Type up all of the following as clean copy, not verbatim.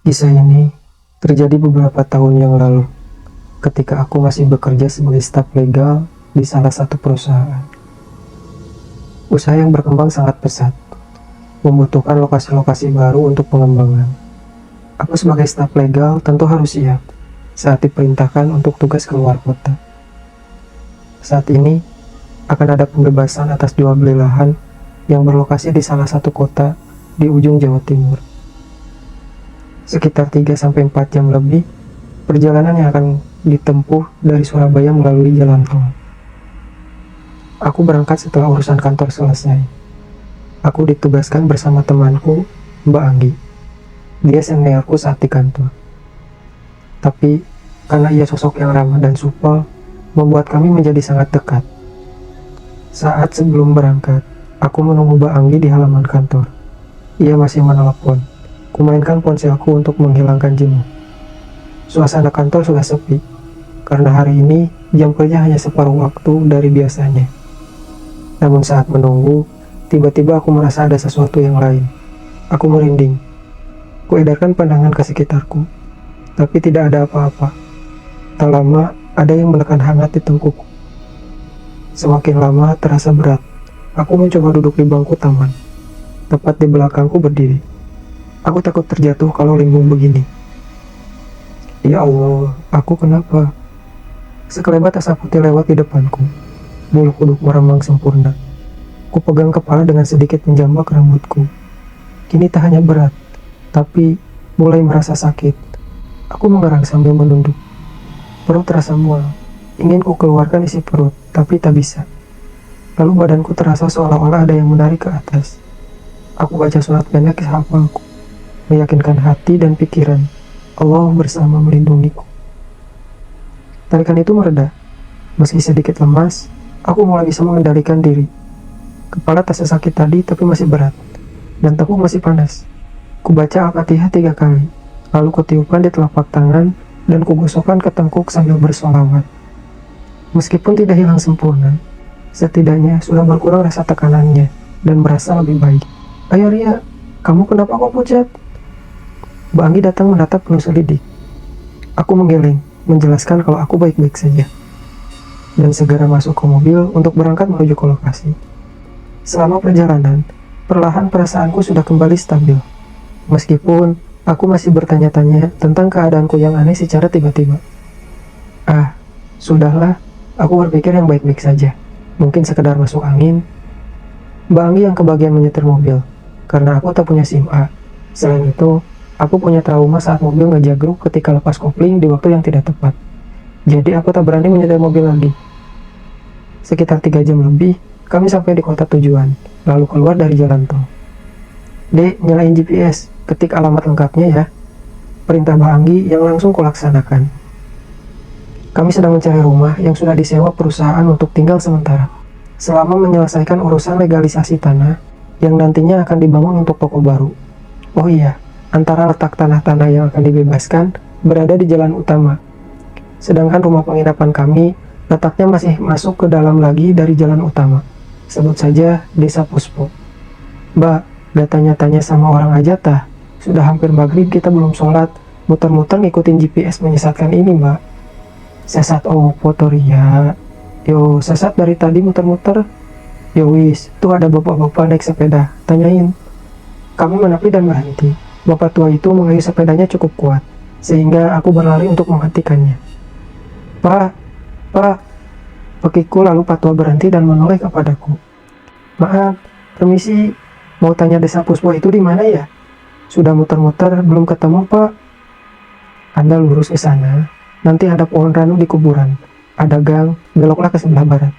Kisah ini terjadi beberapa tahun yang lalu ketika aku masih bekerja sebagai staf legal di salah satu perusahaan. Usaha yang berkembang sangat pesat, membutuhkan lokasi-lokasi baru untuk pengembangan. Aku sebagai staf legal tentu harus siap saat diperintahkan untuk tugas keluar kota. Saat ini akan ada pembebasan atas jual beli lahan yang berlokasi di salah satu kota di ujung Jawa Timur. Sekitar 3-4 jam lebih perjalanan yang akan ditempuh dari Surabaya melalui jalan tol. Aku berangkat setelah urusan kantor selesai. Aku ditugaskan bersama temanku, Mbak Anggi. Dia seniorku saat di kantor. Tapi karena ia sosok yang ramah dan supel, membuat kami menjadi sangat dekat. Saat sebelum berangkat, aku menunggu Mbak Anggi di halaman kantor. Ia masih menelepon. Kumainkan ponselku untuk menghilangkan jenuh. Suasana kantor sudah sepi, karena hari ini jam kerja hanya separuh waktu dari biasanya. Namun saat menunggu, tiba-tiba aku merasa ada sesuatu yang lain. Aku merinding. Kuedarkan pandangan ke sekitarku, tapi tidak ada apa-apa. Tak lama, ada yang menekan hangat di tengkukku. Semakin lama terasa berat. Aku mencoba duduk di bangku taman. Tepat di belakangku berdiri. Aku takut terjatuh kalau limbung begini. Ya Allah, aku kenapa? Sekelebat asap putih lewat di depanku. Bulu kuduk meremang sempurna. Ku pegang kepala dengan sedikit menjambak rambutku. Kini tak hanya berat, tapi mulai merasa sakit. Aku mengerang sambil menunduk. Perut terasa mual. Ingin ku keluarkan isi perut, tapi tak bisa. Lalu badanku terasa seolah-olah ada yang menarik ke atas. Aku baca surat pendek hafalku, meyakinkan hati dan pikiran Allah bersama melindungiku. Tarikan itu mereda. Meski sedikit lemas, aku mulai bisa mengendalikan diri. Kepala tak sesakit tadi tapi masih berat, dan tepuk masih panas. Kubaca Al-Fatihah 3 kali, lalu kutiupkan di telapak tangan dan kugosokkan ke tengkuk sambil bersolawat. Meskipun tidak hilang sempurna, setidaknya sudah berkurang rasa tekanannya dan merasa lebih baik. Ayo Ria, kamu kenapa kok pucat? Mbak Anggi datang menatap penuh selidik. Aku menggeleng, menjelaskan kalau aku baik-baik saja. Dan segera masuk ke mobil untuk berangkat menuju ke lokasi. Selama perjalanan, perlahan perasaanku sudah kembali stabil. Meskipun aku masih bertanya-tanya tentang keadaanku yang aneh secara tiba-tiba. Sudahlah, aku berpikir yang baik-baik saja. Mungkin sekedar masuk angin. Mbak Anggi yang kebagian menyetir mobil, karena aku tak punya SIM A. Selain itu, aku punya trauma saat mobil ngejagruk ketika lepas kopling di waktu yang tidak tepat. Jadi aku tak berani menyetir mobil lagi. Sekitar 3 jam lebih, kami sampai di kota tujuan, lalu keluar dari jalan tol. Dek, nyalain GPS, ketik alamat lengkapnya ya. Perintah Mbak Anggi yang langsung kulaksanakan. Kami sedang mencari rumah yang sudah disewa perusahaan untuk tinggal sementara, selama menyelesaikan urusan legalisasi tanah yang nantinya akan dibangun untuk toko baru. Oh iya, antara letak tanah-tanah yang akan dibebaskan berada di jalan utama. Sedangkan rumah penginapan kami letaknya masih masuk ke dalam lagi dari jalan utama. Sebut saja Desa Puspo. Mbak, gak tanya-tanya sama orang aja tah. Sudah hampir maghrib kita belum sholat. Muter-muter ngikutin GPS menyesatkan ini mbak. Sesat foto Ria. Yo, sesat dari tadi muter-muter. Yo wis, tuh ada bapak-bapak naik sepeda. Tanyain. Kami menepi dan berhenti. Bapak tua itu mengayuh sepedanya cukup kuat, sehingga aku berlari untuk menghentikannya. Pak, pekiku lalu Pak tua berhenti dan menoleh kepadaku. Maaf, permisi, mau tanya Desa Puspo itu di mana ya? Sudah muter-muter, belum ketemu Pak. Anda lurus ke sana, nanti ada pohon ranu di kuburan. Ada gang, beloklah ke sebelah barat.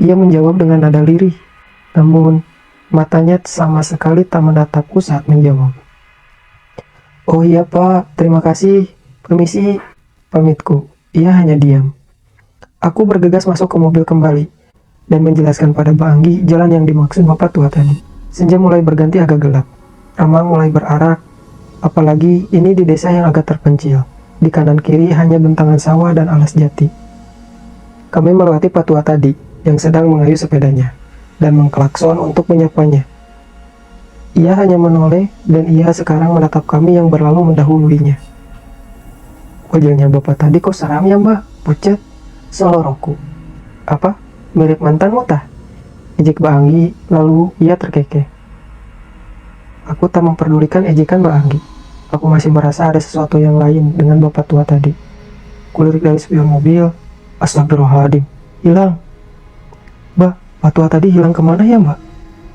Ia menjawab dengan nada lirih, namun matanya sama sekali tak menatapku saat menjawab. Oh iya Pak, terima kasih. Permisi, pamitku. Ia hanya diam. Aku bergegas masuk ke mobil kembali dan menjelaskan pada Mbak Anggi jalan yang dimaksud bapak tua tadi. Senja mulai berganti agak gelap. Ramang mulai berarak. Apalagi ini di desa yang agak terpencil. Di kanan kiri hanya bentangan sawah dan alas jati. Kami melewati Pak tua tadi yang sedang mengayuh sepedanya dan mengklakson untuk menyapanya. Ia hanya menoleh dan ia sekarang menatap kami yang berlalu mendahuluinya. Wajahnya bapak tadi kok seram ya mbak, pucat, seloroku. Apa? Mirip mantanmu tah? Ejek Mbak Anggi, lalu ia terkekeh. Aku tak memperdulikan ejekan Mbak Anggi. Aku masih merasa ada sesuatu yang lain dengan bapak tua tadi. Kulirik dari spion mobil. Astagfirullahaladzim, hilang. Mbak, Pak tua tadi hilang kemana ya mbak?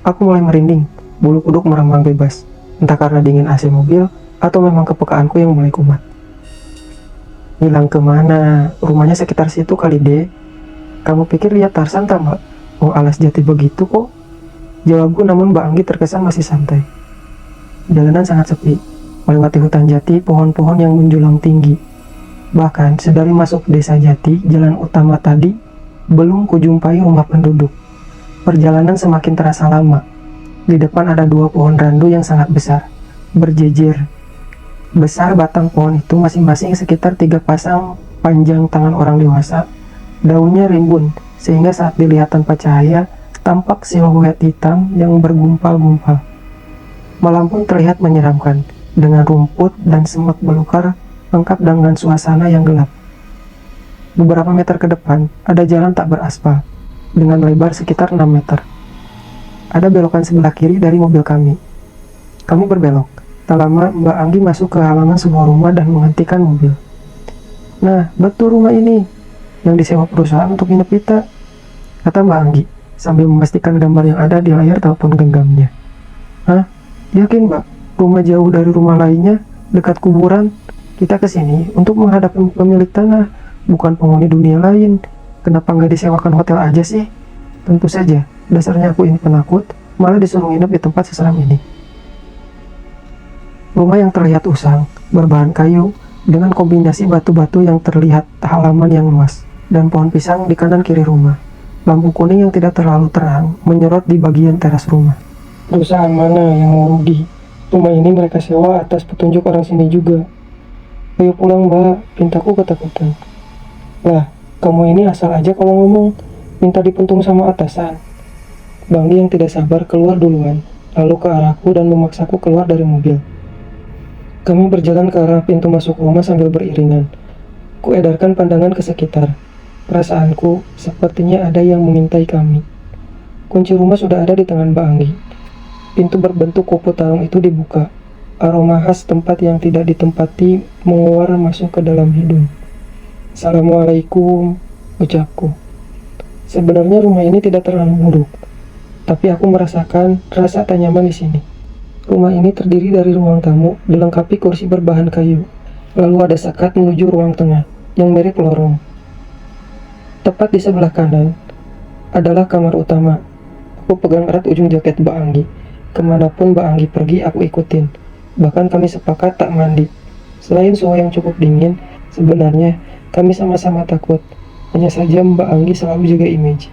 Aku mulai merinding, bulu kuduk meremang bebas. Entah karena dingin AC mobil, atau memang kepekaanku yang mulai kumat. Hilang kemana? Rumahnya sekitar situ kali deh. Kamu pikir lihat Tarsan tak mbak? Oh alas jati begitu kok. Jawabku namun Mbak Anggi terkesan masih santai. Jalanan sangat sepi. Melewati hutan jati, pohon-pohon yang menjulang tinggi. Bahkan sedari masuk desa jati, jalan utama tadi belum kujumpai rumah penduduk. Perjalanan semakin terasa lama. Di depan ada 2 pohon randu yang sangat besar, berjejer. Besar batang pohon itu masing-masing sekitar 3 pasang panjang tangan orang dewasa. Daunnya rimbun, sehingga saat dilihat tanpa cahaya, tampak siluet hitam yang bergumpal-gumpal. Malam pun terlihat menyeramkan, dengan rumput dan semak belukar lengkap dengan suasana yang gelap. Beberapa meter ke depan, ada jalan tak beraspal, dengan lebar sekitar 6 meter. Ada belokan sebelah kiri dari mobil kami. Kami berbelok. Tak lama, Mbak Anggi masuk ke halaman sebuah rumah dan menghentikan mobil. Nah, betul rumah ini, yang disewa perusahaan untuk nginep kita, kata Mbak Anggi, sambil memastikan gambar yang ada di layar telepon genggamnya. Hah? Yakin Mbak? Rumah jauh dari rumah lainnya, dekat kuburan. Kita kesini untuk menghadapi pemilik tanah, bukan penghuni dunia lain. Kenapa nggak disewakan hotel aja sih? Tentu saja, dasarnya aku ini penakut, malah disuruh nginep di tempat seseram ini. Rumah yang terlihat usang, berbahan kayu, dengan kombinasi batu-batu yang terlihat halaman yang luas, dan pohon pisang di kanan kiri rumah. Lampu kuning yang tidak terlalu terang menyorot di bagian teras rumah. Perusahaan mana yang mau rugi? Rumah ini mereka sewa atas petunjuk orang sini juga. Ayo pulang mbak, pintaku ketakutan. Lah, kamu ini asal aja kalau ngomong, minta dipuntung sama atasan. Banggi yang tidak sabar keluar duluan, lalu ke arahku dan memaksaku keluar dari mobil. Kami berjalan ke arah pintu masuk rumah sambil beriringan. Kuedarkan pandangan ke sekitar. Perasaanku, sepertinya ada yang mengintai kami. Kunci rumah sudah ada di tangan Mbak Anggi. Pintu berbentuk kupu tarung itu dibuka. Aroma khas tempat yang tidak ditempati menguar masuk ke dalam hidung. Assalamualaikum, ucapku. Sebenarnya rumah ini tidak terlalu buruk, tapi aku merasakan rasa tak nyaman di sini. Rumah ini terdiri dari ruang tamu, dilengkapi kursi berbahan kayu. Lalu ada sekat menuju ruang tengah, yang mirip lorong. Tepat di sebelah kanan adalah kamar utama. Aku pegang erat ujung jaket Mbak Anggi. Kemanapun Mbak Anggi pergi, aku ikutin. Bahkan kami sepakat tak mandi. Selain suhu yang cukup dingin, sebenarnya kami sama-sama takut. Hanya saja Mbak Anggi selalu jaga image.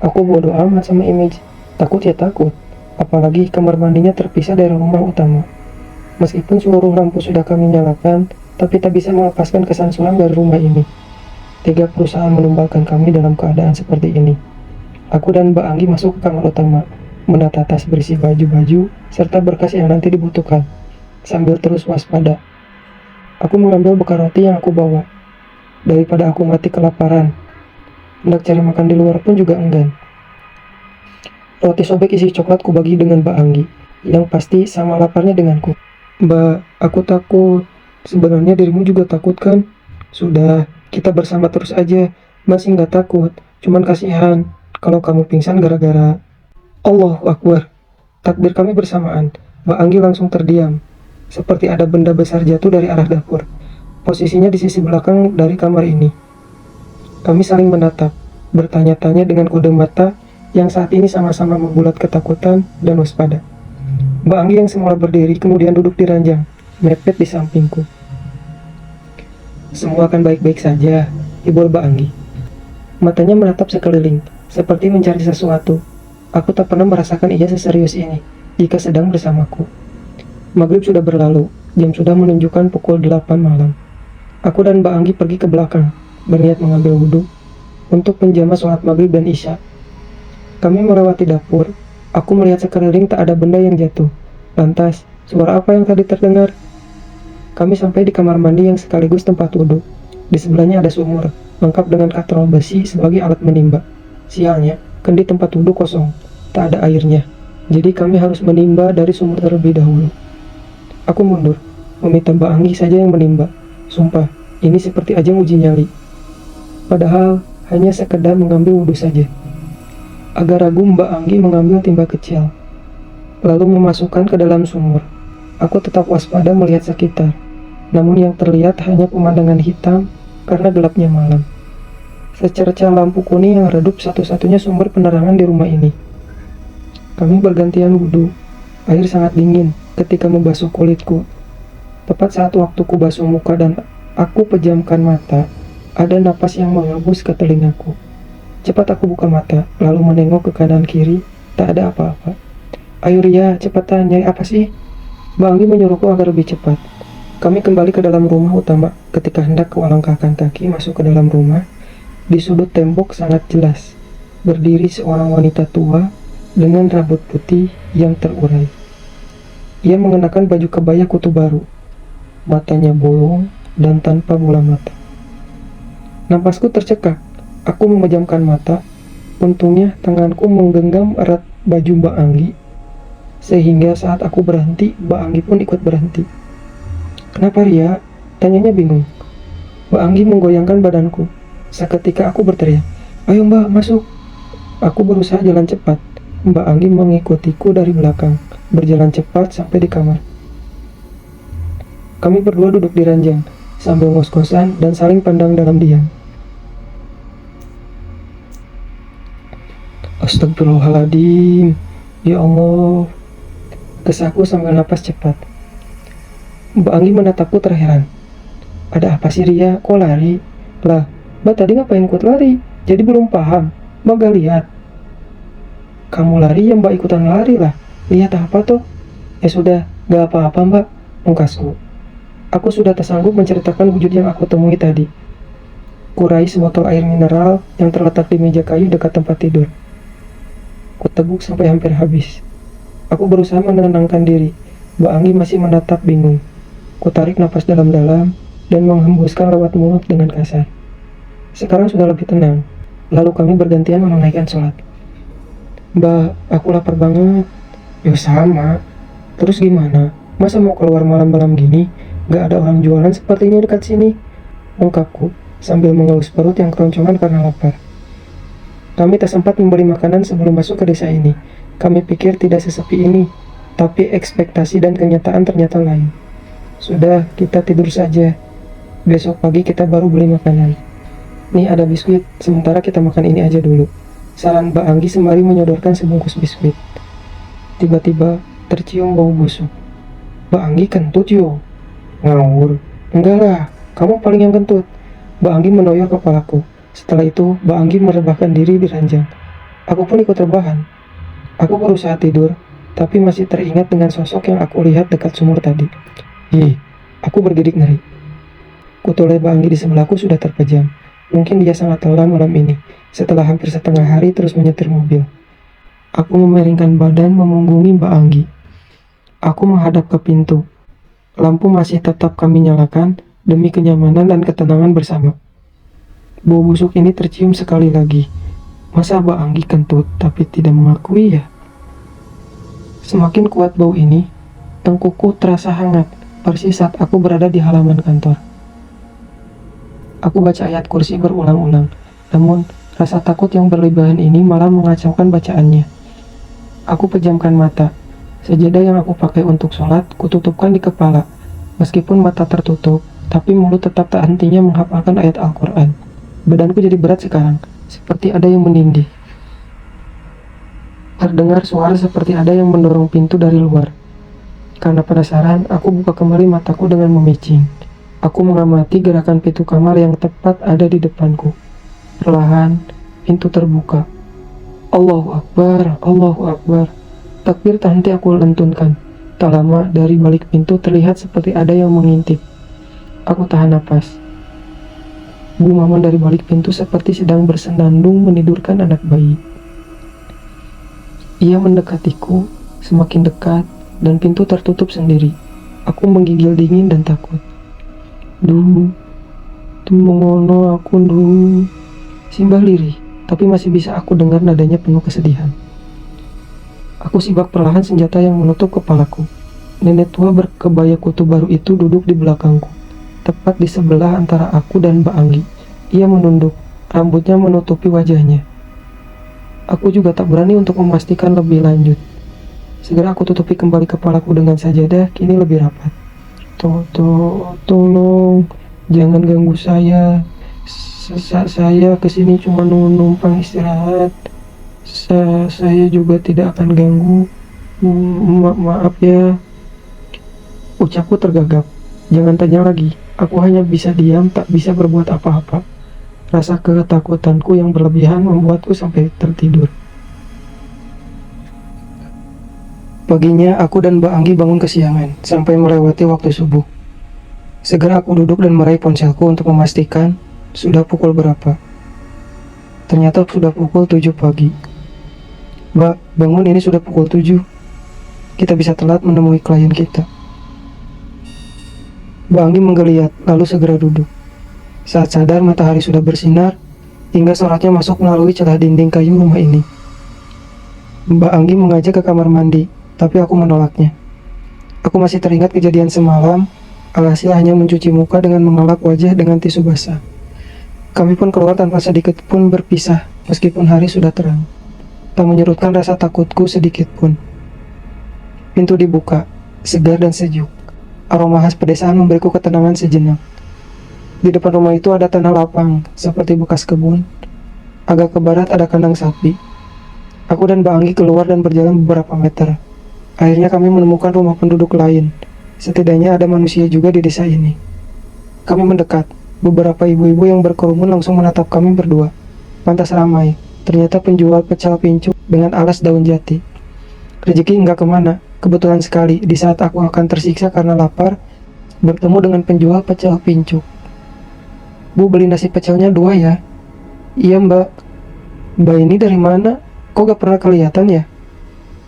Aku bodoh amat sama image. Takut ya takut. Apalagi kamar mandinya terpisah dari rumah utama. Meskipun seluruh lampu sudah kami nyalakan, tapi tak bisa melepaskan kesan suram dari rumah ini. Tiga perusahaan menumbalkan kami dalam keadaan seperti ini. Aku dan Mbak Anggi masuk ke kamar utama, menata tas berisi baju-baju, serta berkas yang nanti dibutuhkan, sambil terus waspada. Aku mengambil bekal roti yang aku bawa, daripada aku mati kelaparan. Hendak cari makan di luar pun juga enggan. Roti sobek isi coklat ku bagi dengan Mbak Anggi, yang pasti sama laparnya denganku. Mbak, aku takut. Sebenarnya dirimu juga takut kan? Sudah, kita bersama terus aja. Masih nggak takut, cuman kasihan kalau kamu pingsan gara-gara... Allahu Akbar. Takbir kami bersamaan. Mbak Anggi langsung terdiam, seperti ada benda besar jatuh dari arah dapur. Posisinya di sisi belakang dari kamar ini. Kami saling menatap, bertanya-tanya dengan kode mata yang saat ini sama-sama membulat ketakutan dan waspada. Mbak Anggi yang semula berdiri kemudian duduk di ranjang, mepet di sampingku. Semua akan baik-baik saja, hibur Mbak Anggi. Matanya menatap sekeliling, seperti mencari sesuatu. Aku tak pernah merasakan ia seserius ini, jika sedang bersamaku. Maghrib sudah berlalu, jam sudah menunjukkan pukul 8 malam. Aku dan Mbak Anggi pergi ke belakang, berniat mengambil wudhu, untuk menjamah sholat maghrib dan isya. Kami melewati dapur. Aku melihat sekeliling tak ada benda yang jatuh. Lantas, suara apa yang tadi terdengar? Kami sampai di kamar mandi yang sekaligus tempat wudhu. Di sebelahnya ada sumur, lengkap dengan katrol besi sebagai alat menimba. Sialnya, kendi tempat wudhu kosong, tak ada airnya. Jadi kami harus menimba dari sumur terlebih dahulu. Aku mundur, meminta Mbak Anggi saja yang menimba. Sumpah, ini seperti ajang uji nyali. Padahal, hanya sekedar mengambil wudhu saja. Agak ragu Mbak Anggi mengambil timba kecil, lalu memasukkan ke dalam sumur. Aku tetap waspada melihat sekitar, namun yang terlihat hanya pemandangan hitam karena gelapnya malam. Secercah lampu kuning yang redup satu-satunya sumber penerangan di rumah ini. Kami bergantian wudhu. Air sangat dingin ketika membasuh kulitku. Tepat saat waktuku basuh muka dan aku pejamkan mata, ada napas yang menghembus ke telingaku. Cepat aku buka mata, lalu menengok ke kanan kiri, tak ada apa-apa. Ayo Ria, cepetan, nyari apa sih? Mbak Anggi menyuruhku agar lebih cepat. Kami kembali ke dalam rumah utama. Ketika hendak melangkahkan kaki masuk ke dalam rumah, di sudut tembok sangat jelas berdiri seorang wanita tua dengan rambut putih yang terurai. Ia mengenakan baju kebaya kutu baru, matanya bolong dan tanpa bola mata. Napasku tercekak. Aku memejamkan mata. Untungnya tanganku menggenggam erat baju Mbak Anggi, sehingga saat aku berhenti, Mbak Anggi pun ikut berhenti. Kenapa Ria? Tanyanya bingung. Mbak Anggi menggoyangkan badanku. Seketika aku berteriak, ayo Mbak, masuk. Aku berusaha jalan cepat. Mbak Anggi mengikutiku dari belakang, berjalan cepat sampai di kamar. Kami berdua duduk di ranjang, sambil ngos-ngosan dan saling pandang dalam diam. Astagfirullahaladzim, ya Allah, kesahku sambil napas cepat. Mbak Anggi menatapku terheran. Ada apa sih Ria, kok lari? Lah, Mbak tadi ngapain ikut lari? Jadi belum paham, Mbak gak lihat. Kamu lari ya Mbak ikutan lari lah, lihat apa tuh? Ya sudah, gak apa-apa Mbak, pungkasku. Aku sudah tak sanggup menceritakan wujud yang aku temui tadi. Kurai sebotol air mineral yang terletak di meja kayu dekat tempat tidur. Kuteguk sampai hampir habis. Aku berusaha menenangkan diri. Mbak Anggi masih menatap bingung. Kutarik napas dalam-dalam dan menghembuskan lewat mulut dengan kasar. Sekarang sudah lebih tenang. Lalu kami bergantian menunaikan sholat. Mbak, aku lapar banget. Ya sama. Terus gimana? Masa mau keluar malam-malam gini? Gak ada orang jualan sepertinya dekat sini. Ungkapku sambil mengelus perut yang keroncongan karena lapar. Kami tak sempat membeli makanan sebelum masuk ke desa ini. Kami pikir tidak sesepi ini, tapi ekspektasi dan kenyataan ternyata lain. Sudah, kita tidur saja. Besok pagi kita baru beli makanan. Nih ada biskuit, sementara kita makan ini aja dulu. Saran Mbak Anggi sembari menyodorkan sebungkus biskuit. Tiba-tiba tercium bau busuk. Mbak Anggi kentut yo. Ngawur. Enggak lah, kamu paling yang kentut. Mbak Anggi menoyor kepalaku. Setelah itu, Mbak Anggi merebahkan diri di ranjang. Aku pun ikut rebahan. Aku berusaha tidur, tapi masih teringat dengan sosok yang aku lihat dekat sumur tadi. Aku bergidik ngeri. Kutulai Mbak Anggi di sebelahku sudah terpejam. Mungkin dia sangat lelah malam ini, setelah hampir setengah hari terus menyetir mobil. Aku memiringkan badan memunggungi Mbak Anggi. Aku menghadap ke pintu. Lampu masih tetap kami nyalakan demi kenyamanan dan ketenangan bersama. Bau busuk ini tercium sekali lagi. Masa Mbak Anggi kentut tapi tidak mengakui ya? Semakin kuat bau ini, tengkukku terasa hangat, persis saat aku berada di halaman kantor. Aku baca ayat kursi berulang-ulang, namun rasa takut yang berlebihan ini malah mengacaukan bacaannya. Aku pejamkan mata. Sajadah yang aku pakai untuk sholat, kututupkan di kepala. Meskipun mata tertutup, tapi mulut tetap tak hentinya menghafalkan ayat Al-Quran. Badanku jadi berat sekarang, seperti ada yang menindih. Terdengar suara seperti ada yang mendorong pintu dari luar. Karena penasaran, aku buka kembali mataku dengan memicing. Aku mengamati gerakan pintu kamar yang tepat ada di depanku. Perlahan, pintu terbuka. Allahu Akbar, Allahu Akbar. Takbir tak henti aku lentunkan. Tak lama, dari balik pintu terlihat seperti ada yang mengintip. Aku tahan napas. Bu Maman dari balik pintu seperti sedang bersenandung menidurkan anak bayi. Ia mendekatiku, semakin dekat, dan pintu tertutup sendiri. Aku menggigil dingin dan takut. Duh, tumongono aku duh. Simbah lirih, tapi masih bisa aku dengar nadanya penuh kesedihan. Aku sibak perlahan senjata yang menutup kepalaku. Nenek tua berkebaya kutu baru itu duduk di belakangku, tepat di sebelah antara aku dan Mbak Anggi. Ia menunduk, rambutnya menutupi wajahnya. Aku juga tak berani untuk memastikan lebih lanjut. Segera aku tutupi kembali kepalaku dengan sajadah, kini lebih rapat. Tolong, jangan ganggu saya. Saya kesini cuma numpang istirahat. Saya juga tidak akan ganggu. Maaf ya. Ucapku tergagap. Jangan tanya lagi. Aku hanya bisa diam, tak bisa berbuat apa-apa. Rasa ketakutanku yang berlebihan membuatku sampai tertidur. Paginya, aku dan Mbak Anggi bangun kesiangan, sampai melewati waktu subuh. Segera aku duduk dan meraih ponselku untuk memastikan sudah pukul berapa. Ternyata sudah pukul 7 pagi. Mbak, bangun, ini sudah pukul 7. Kita bisa telat menemui klien kita. Mbak Anggi menggeliat, lalu segera duduk. Saat sadar, matahari sudah bersinar, hingga sorotnya masuk melalui celah dinding kayu rumah ini. Mbak Anggi mengajak ke kamar mandi, tapi aku menolaknya. Aku masih teringat kejadian semalam, alhasil hanya mencuci muka dengan mengelap wajah dengan tisu basah. Kami pun keluar tanpa sedikit pun berpisah, meskipun hari sudah terang. Tak menyurutkan rasa takutku sedikit pun. Pintu dibuka, segar dan sejuk. Aroma khas pedesaan memberiku ketenangan sejenak. Di depan rumah itu ada tanah lapang, seperti bekas kebun. Agak ke barat ada kandang sapi. Aku dan Mbak Anggi keluar dan berjalan beberapa meter. Akhirnya kami menemukan rumah penduduk lain. Setidaknya ada manusia juga di desa ini. Kami mendekat. Beberapa ibu-ibu yang berkerumun langsung menatap kami berdua. Pantas ramai. Ternyata penjual pecel pincuk dengan alas daun jati. Rezeki enggak kemana. Kebetulan sekali, di saat aku akan tersiksa karena lapar, bertemu dengan penjual pecel pincuk. Bu, beli nasi pecelnya 2 ya? Iya mbak. Mbak ini dari mana? Kok gak pernah kelihatan ya?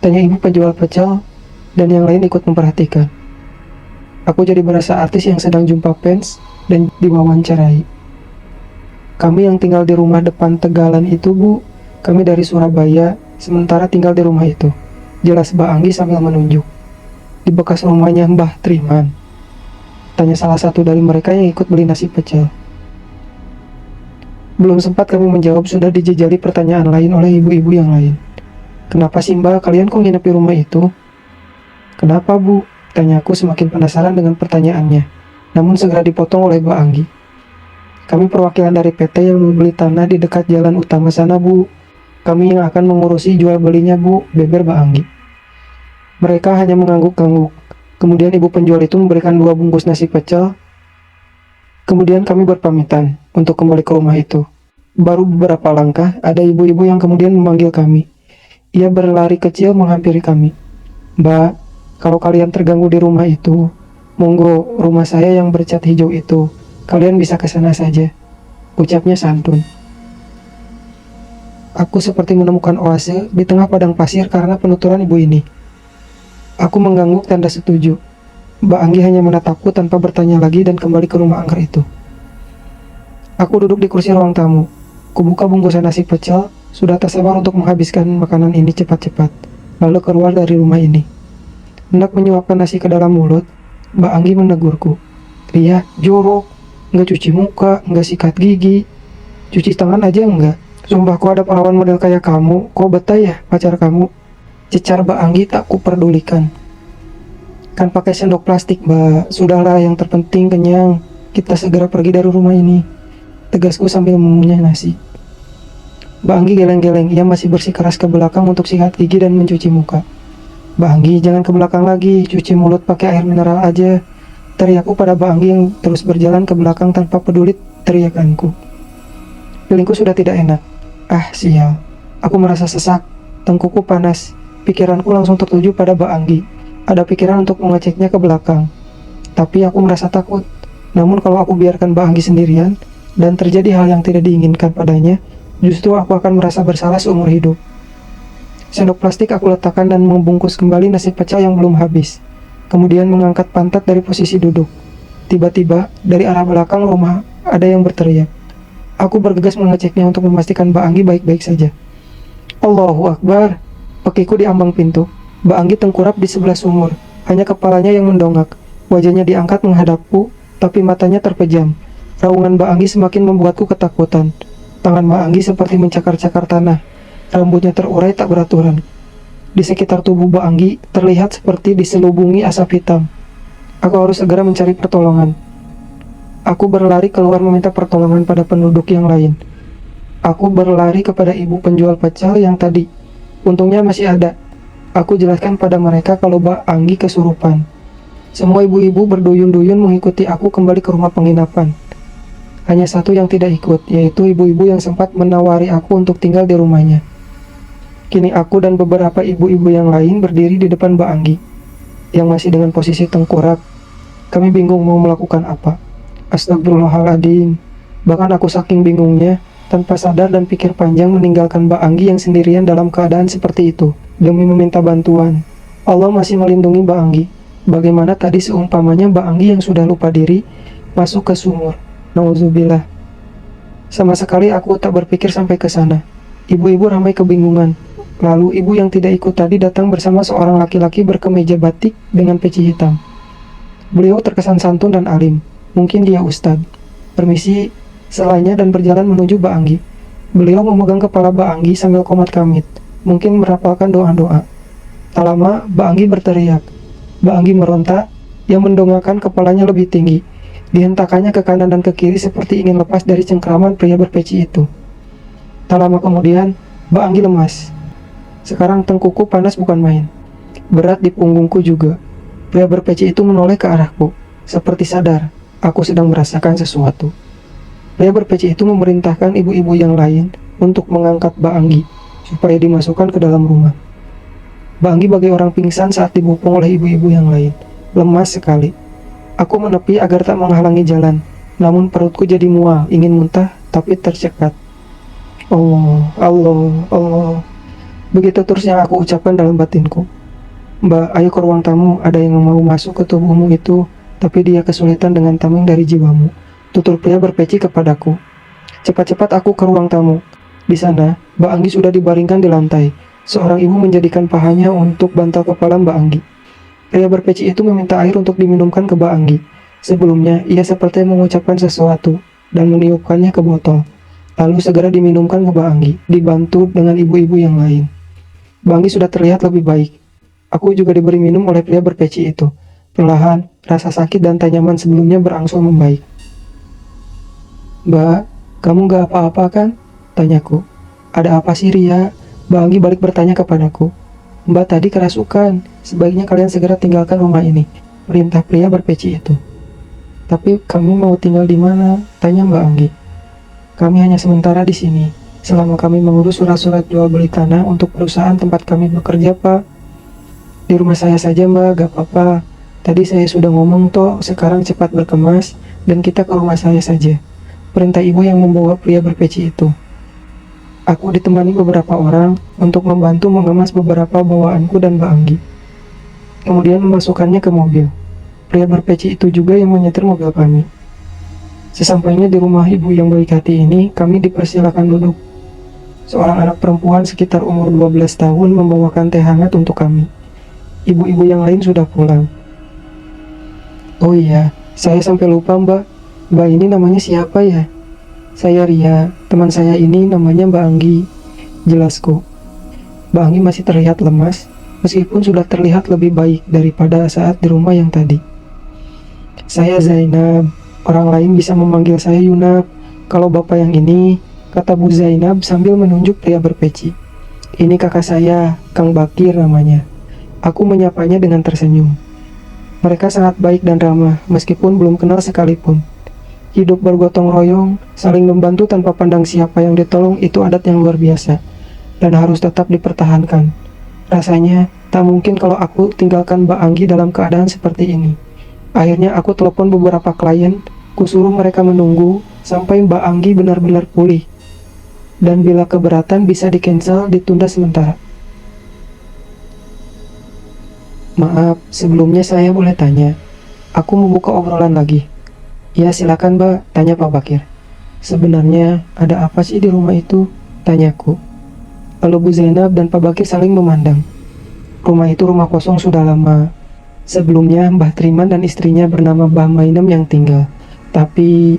Tanya ibu penjual pecel, dan yang lain ikut memperhatikan. Aku jadi berasa artis yang sedang jumpa fans dan diwawancarai. Kami yang tinggal di rumah depan Tegalan itu bu, kami dari Surabaya, sementara tinggal di rumah itu. Jelas Mbak Anggi sambil menunjuk. Di bekas rumahnya Mbah Triman. Tanya salah satu dari mereka yang ikut beli nasi pecel. Belum sempat kami menjawab sudah dijejali pertanyaan lain oleh ibu-ibu yang lain. Kenapa sih mbak, kalian kok nginep di rumah itu? Kenapa bu? Tanyaku semakin penasaran dengan pertanyaannya. Namun segera dipotong oleh Mbak Anggi. Kami perwakilan dari PT yang membeli tanah di dekat jalan utama sana bu. Kami yang akan mengurusi jual belinya bu, beber Mbak Anggi. Mereka hanya mengangguk-angguk. Kemudian ibu penjual itu memberikan 2 bungkus nasi pecel. Kemudian kami berpamitan untuk kembali ke rumah itu. Baru beberapa langkah, ada ibu-ibu yang kemudian memanggil kami. Ia berlari kecil menghampiri kami. Mbak, kalau kalian terganggu di rumah itu, monggo, rumah saya yang bercat hijau itu. Kalian bisa ke sana saja. Ucapnya santun. Aku seperti menemukan oase di tengah padang pasir karena penuturan ibu ini. Aku mengangguk tanda setuju. Mbak Anggi hanya menatapku tanpa bertanya lagi dan kembali ke rumah angker itu. Aku duduk di kursi ruang tamu. Kubuka bungkusan nasi pecel, sudah tak sabar untuk menghabiskan makanan ini cepat-cepat, lalu keluar dari rumah ini. Hendak menyuapkan nasi ke dalam mulut, Mbak Anggi menegurku. Ria, jorok, nggak cuci muka, nggak sikat gigi, cuci tangan aja enggak. Sumpah kok ada pahlawan model kayak kamu, kok betah ya pacar kamu? Cecar Mbak Anggi tak kuperdulikan. Kan pakai sendok plastik mbak, sudahlah yang terpenting kenyang. Kita segera pergi dari rumah ini. Tegasku sambil mengunyah nasi. Mbak Anggi geleng-geleng, ia masih bersikeras ke belakang untuk sikat gigi dan mencuci muka. Mbak Anggi jangan ke belakang lagi, cuci mulut pakai air mineral aja. Teriakku pada Mbak Anggi yang terus berjalan ke belakang tanpa peduli teriakanku. Feelingku sudah tidak enak. Ah, sial. Aku merasa sesak, tengkukku panas. Pikiranku langsung tertuju pada Mbak Anggi. Ada pikiran untuk mengeceknya ke belakang. Tapi aku merasa takut. Namun kalau aku biarkan Mbak Anggi sendirian, dan terjadi hal yang tidak diinginkan padanya, justru aku akan merasa bersalah seumur hidup. Sendok plastik aku letakkan dan membungkus kembali nasi pecel yang belum habis. Kemudian mengangkat pantat dari posisi duduk. Tiba-tiba, dari arah belakang rumah, ada yang berteriak. Aku bergegas mengeceknya untuk memastikan Mbak Anggi baik-baik saja. Allahu Akbar. Pakiku di ambang pintu. Mbak Anggi tengkurap di sebelah sumur. Hanya kepalanya yang mendongak. Wajahnya diangkat menghadapku, tapi matanya terpejam. Raungan Mbak Anggi semakin membuatku ketakutan. Tangan Mbak Anggi seperti mencakar-cakar tanah. Rambutnya terurai tak beraturan. Di sekitar tubuh Mbak Anggi terlihat seperti diselubungi asap hitam. Aku harus segera mencari pertolongan. Aku berlari keluar meminta pertolongan pada penduduk yang lain. Aku berlari kepada ibu penjual pecel yang tadi. Untungnya masih ada. Aku jelaskan pada mereka kalau Mbak Anggi kesurupan. Semua ibu-ibu berduyun-duyun mengikuti aku kembali ke rumah penginapan. Hanya satu yang tidak ikut, yaitu ibu-ibu yang sempat menawari aku untuk tinggal di rumahnya. Kini aku dan beberapa ibu-ibu yang lain berdiri di depan Mbak Anggi, yang masih dengan posisi tengkurap. Kami bingung mau melakukan apa. Astagfirullahaladzim. Bahkan aku saking bingungnya, tanpa sadar dan pikir panjang meninggalkan Mbak Anggi yang sendirian dalam keadaan seperti itu, demi meminta bantuan. Allah masih melindungi Mbak Anggi. Bagaimana tadi seumpamanya Mbak Anggi yang sudah lupa diri, masuk ke sumur. Nauzubillah. Sama sekali aku tak berpikir sampai ke sana. Ibu-ibu ramai kebingungan. Lalu ibu yang tidak ikut tadi datang bersama seorang laki-laki berkemeja batik dengan peci hitam. Beliau terkesan santun dan alim. Mungkin dia ustadz. Permisi, selanya dan berjalan menuju Mbak Anggi. Beliau memegang kepala Mbak Anggi sambil komat kamit, mungkin merapalkan doa-doa. Tak lama, Mbak Anggi berteriak. Mbak Anggi meronta, yang mendongakkan kepalanya lebih tinggi. Dihentakannya ke kanan dan ke kiri seperti ingin lepas dari cengkraman pria berpeci itu. Tak lama kemudian, Mbak Anggi lemas. Sekarang tengkuku panas bukan main. Berat di punggungku juga. Pria berpeci itu menoleh ke arahku, seperti sadar. Aku sedang merasakan sesuatu. Pria berpeci itu memerintahkan ibu-ibu yang lain untuk mengangkat Mbak Anggi supaya dimasukkan ke dalam rumah. Mbak Anggi bagai orang pingsan saat dibopong oleh ibu-ibu yang lain, lemas sekali. Aku menepi agar tak menghalangi jalan, namun perutku jadi mual, ingin muntah tapi tercekat. Allah, Allah, Allah. Begitu terus yang aku ucapkan dalam batinku. Mbak, ayo ke ruang tamu, ada yang mau masuk ke tubuhmu itu. Tapi dia kesulitan dengan tameng dari jiwamu. Tutur pria berpeci kepadaku. Cepat-cepat aku ke ruang tamu. Di sana, Mbak Anggi sudah dibaringkan di lantai. Seorang ibu menjadikan pahanya untuk bantal kepala Mbak Anggi. Pria berpeci itu meminta air untuk diminumkan ke Mbak Anggi. Sebelumnya, ia seperti mengucapkan sesuatu dan meniupkannya ke botol. Lalu segera diminumkan ke Mbak Anggi, dibantu dengan ibu-ibu yang lain. Mbak Anggi sudah terlihat lebih baik. Aku juga diberi minum oleh pria berpeci itu. Perlahan, rasa sakit dan tak nyaman sebelumnya berangsur membaik. Mbak, kamu gak apa-apa kan? Tanyaku. Ada apa sih Ria? Mbak Anggi balik bertanya kepadaku. Mbak tadi kerasukan, sebaiknya kalian segera tinggalkan rumah ini, perintah pria berpeci itu. Tapi kami mau tinggal di mana? Tanya Mbak Anggi. Kami hanya sementara di sini, selama kami mengurus surat-surat jual beli tanah untuk perusahaan tempat kami bekerja, Pak. Di rumah saya saja Mbak, gak apa-apa. Tadi saya sudah ngomong toh, sekarang cepat berkemas, dan kita ke rumah saya saja. Perintah ibu yang membawa pria berpeci itu. Aku ditemani beberapa orang untuk membantu mengemas beberapa bawaanku dan Mbak Anggi. Kemudian memasukkannya ke mobil. Pria berpeci itu juga yang menyetir mobil kami. Sesampainya di rumah ibu yang baik hati ini, kami dipersilakan duduk. Seorang anak perempuan sekitar umur 12 tahun membawakan teh hangat untuk kami. Ibu-ibu yang lain sudah pulang. Oh iya, saya sampai lupa Mbak. Mbak ini namanya siapa ya? Saya Ria, teman saya ini namanya Mbak Anggi. Jelasku. Mbak Anggi masih terlihat lemas, meskipun sudah terlihat lebih baik daripada saat di rumah yang tadi. Saya Zainab, orang lain bisa memanggil saya Yunab. Kalau bapak yang ini, kata Bu Zainab sambil menunjuk pria berpeci. Ini kakak saya, Kang Bakir namanya. Aku menyapanya dengan tersenyum. Mereka sangat baik dan ramah, meskipun belum kenal sekalipun. Hidup bergotong royong, saling membantu tanpa pandang siapa yang ditolong itu adat yang luar biasa, dan harus tetap dipertahankan. Rasanya, tak mungkin kalau aku tinggalkan Mbak Anggi dalam keadaan seperti ini. Akhirnya aku telepon beberapa klien, kusuruh mereka menunggu sampai Mbak Anggi benar-benar pulih. Dan bila keberatan bisa di-cancel, ditunda sementara. Maaf, sebelumnya saya boleh tanya. Aku membuka obrolan lagi. Ya silakan Mbak, tanya Pak Bakir. Sebenarnya ada apa sih di rumah itu? Tanyaku. Lalu Bu Zainab dan Pak Bakir saling memandang. Rumah itu rumah kosong sudah lama. Sebelumnya Mbah Triman dan istrinya bernama Mbah Mainem yang tinggal. Tapi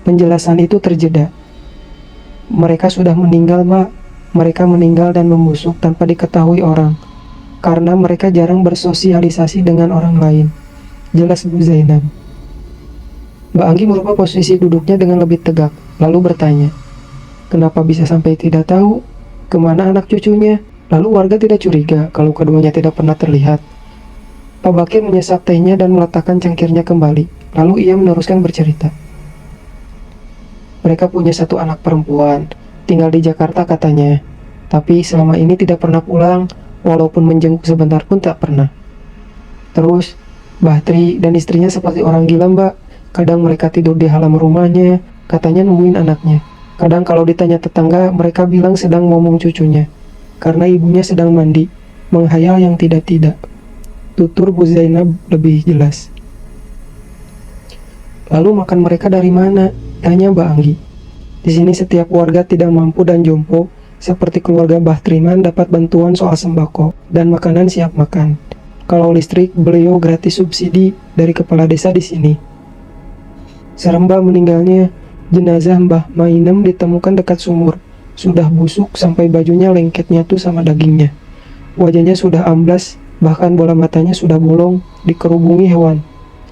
penjelasan itu terjeda. Mereka sudah meninggal, Mbak. Mereka meninggal dan membusuk tanpa diketahui orang. Karena mereka jarang bersosialisasi dengan orang lain. Jelas Bu Zainab. Mbak Anggi merubah posisi duduknya dengan lebih tegak, lalu bertanya, kenapa bisa sampai tidak tahu? Kemana anak cucunya? Lalu warga tidak curiga kalau keduanya tidak pernah terlihat. Pak Bakir menyesap tehnya dan meletakkan cangkirnya kembali, lalu ia meneruskan bercerita. Mereka punya satu anak perempuan, tinggal di Jakarta katanya. Tapi selama ini tidak pernah pulang, walaupun menjenguk sebentar pun tak pernah. Terus, Mbah Tri dan istrinya seperti orang gila, Mbak. Kadang mereka tidur di halaman rumahnya, katanya nungguin anaknya. Kadang kalau ditanya tetangga, mereka bilang sedang ngomong cucunya. Karena ibunya sedang mandi, menghayal yang tidak-tidak. Tutur Bu Zainab lebih jelas. Lalu makan mereka dari mana? Tanya Mbak Anggi. Di sini setiap warga tidak mampu dan jompo, seperti keluarga Mbah Triman dapat bantuan soal sembako dan makanan siap makan. Kalau listrik, beliau gratis subsidi dari kepala desa di sini. Serem Mbak meninggalnya. Jenazah Mbah Mainem ditemukan dekat sumur. Sudah busuk sampai bajunya lengket nyatu sama dagingnya. Wajahnya sudah amblas, bahkan bola matanya sudah bolong, dikerubungi hewan.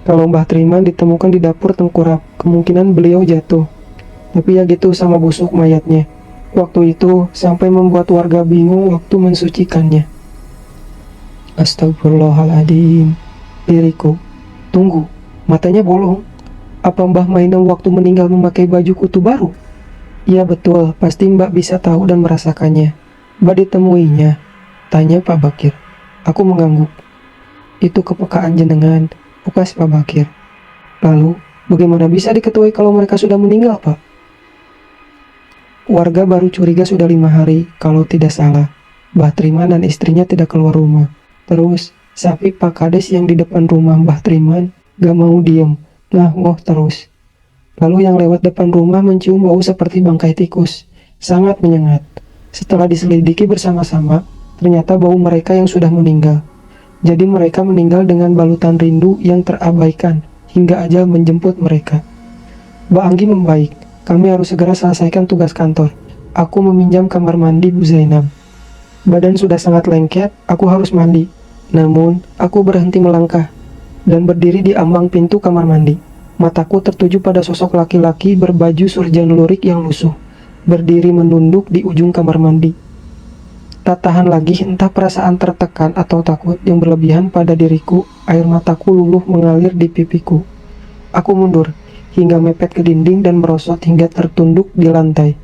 Kalau Mbah Triman ditemukan di dapur tengkurap, kemungkinan beliau jatuh. Tapi ya gitu sama busuk mayatnya. Waktu itu sampai membuat warga bingung waktu mensucikannya. Astagfirullahaladzim. Diriku. Tunggu, matanya bolong. Apa Mbah Mainem waktu meninggal memakai baju kutu baru? Iya betul, pasti Mbak bisa tahu dan merasakannya. Mbak ditemuinya? Tanya Pak Bakir. Aku mengangguk. Itu kepekaan jenengan, pukas Pak Bakir. Lalu, bagaimana bisa diketahui kalau mereka sudah meninggal, Pak? Warga baru curiga sudah 5 hari, kalau tidak salah. Mbah Triman dan istrinya tidak keluar rumah. Terus, sapi Pak Kades yang di depan rumah Mbah Triman gak mau diem. Ngoh terus. Lalu yang lewat depan rumah mencium bau seperti bangkai tikus. Sangat menyengat. Setelah diselidiki bersama-sama, ternyata bau mereka yang sudah meninggal. Jadi mereka meninggal dengan balutan rindu yang terabaikan, hingga ajal menjemput mereka. Mbak Anggi membaik. Kami harus segera selesaikan tugas kantor. Aku meminjam kamar mandi Bu Zainab. Badan sudah sangat lengket, aku harus mandi. Namun, aku berhenti melangkah dan berdiri di ambang pintu kamar mandi. Mataku tertuju pada sosok laki-laki berbaju surjan lurik yang lusuh, berdiri menunduk di ujung kamar mandi. Tak tahan lagi, entah perasaan tertekan atau takut yang berlebihan pada diriku, air mataku luluh mengalir di pipiku. Aku mundur, hingga mepet ke dinding dan merosot hingga tertunduk di lantai.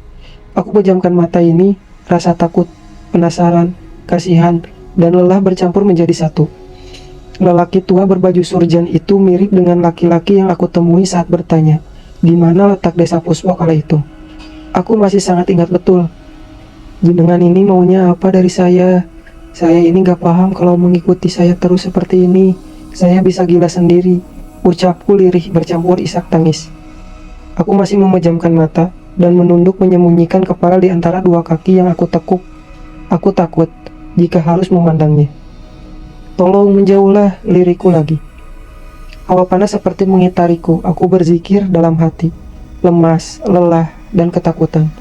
Aku pejamkan mata ini, rasa takut, penasaran, kasihan, dan lelah bercampur menjadi satu. Lelaki tua berbaju surjan itu mirip dengan laki-laki yang aku temui saat bertanya, di mana letak desa Puspo kala itu. Aku masih sangat ingat betul. Jenengan ini maunya apa dari saya? Saya ini gak paham kalau mengikuti saya terus seperti ini. Saya bisa gila sendiri. Ucapku lirih bercampur isak tangis. Aku masih memejamkan mata dan menunduk menyembunyikan kepala di antara dua kaki yang aku tekuk. Aku takut jika harus memandangnya. Tolong menjauhlah, liriku lagi. Hawa panas seperti mengitariku. Aku berzikir dalam hati, lemas, lelah, dan ketakutan.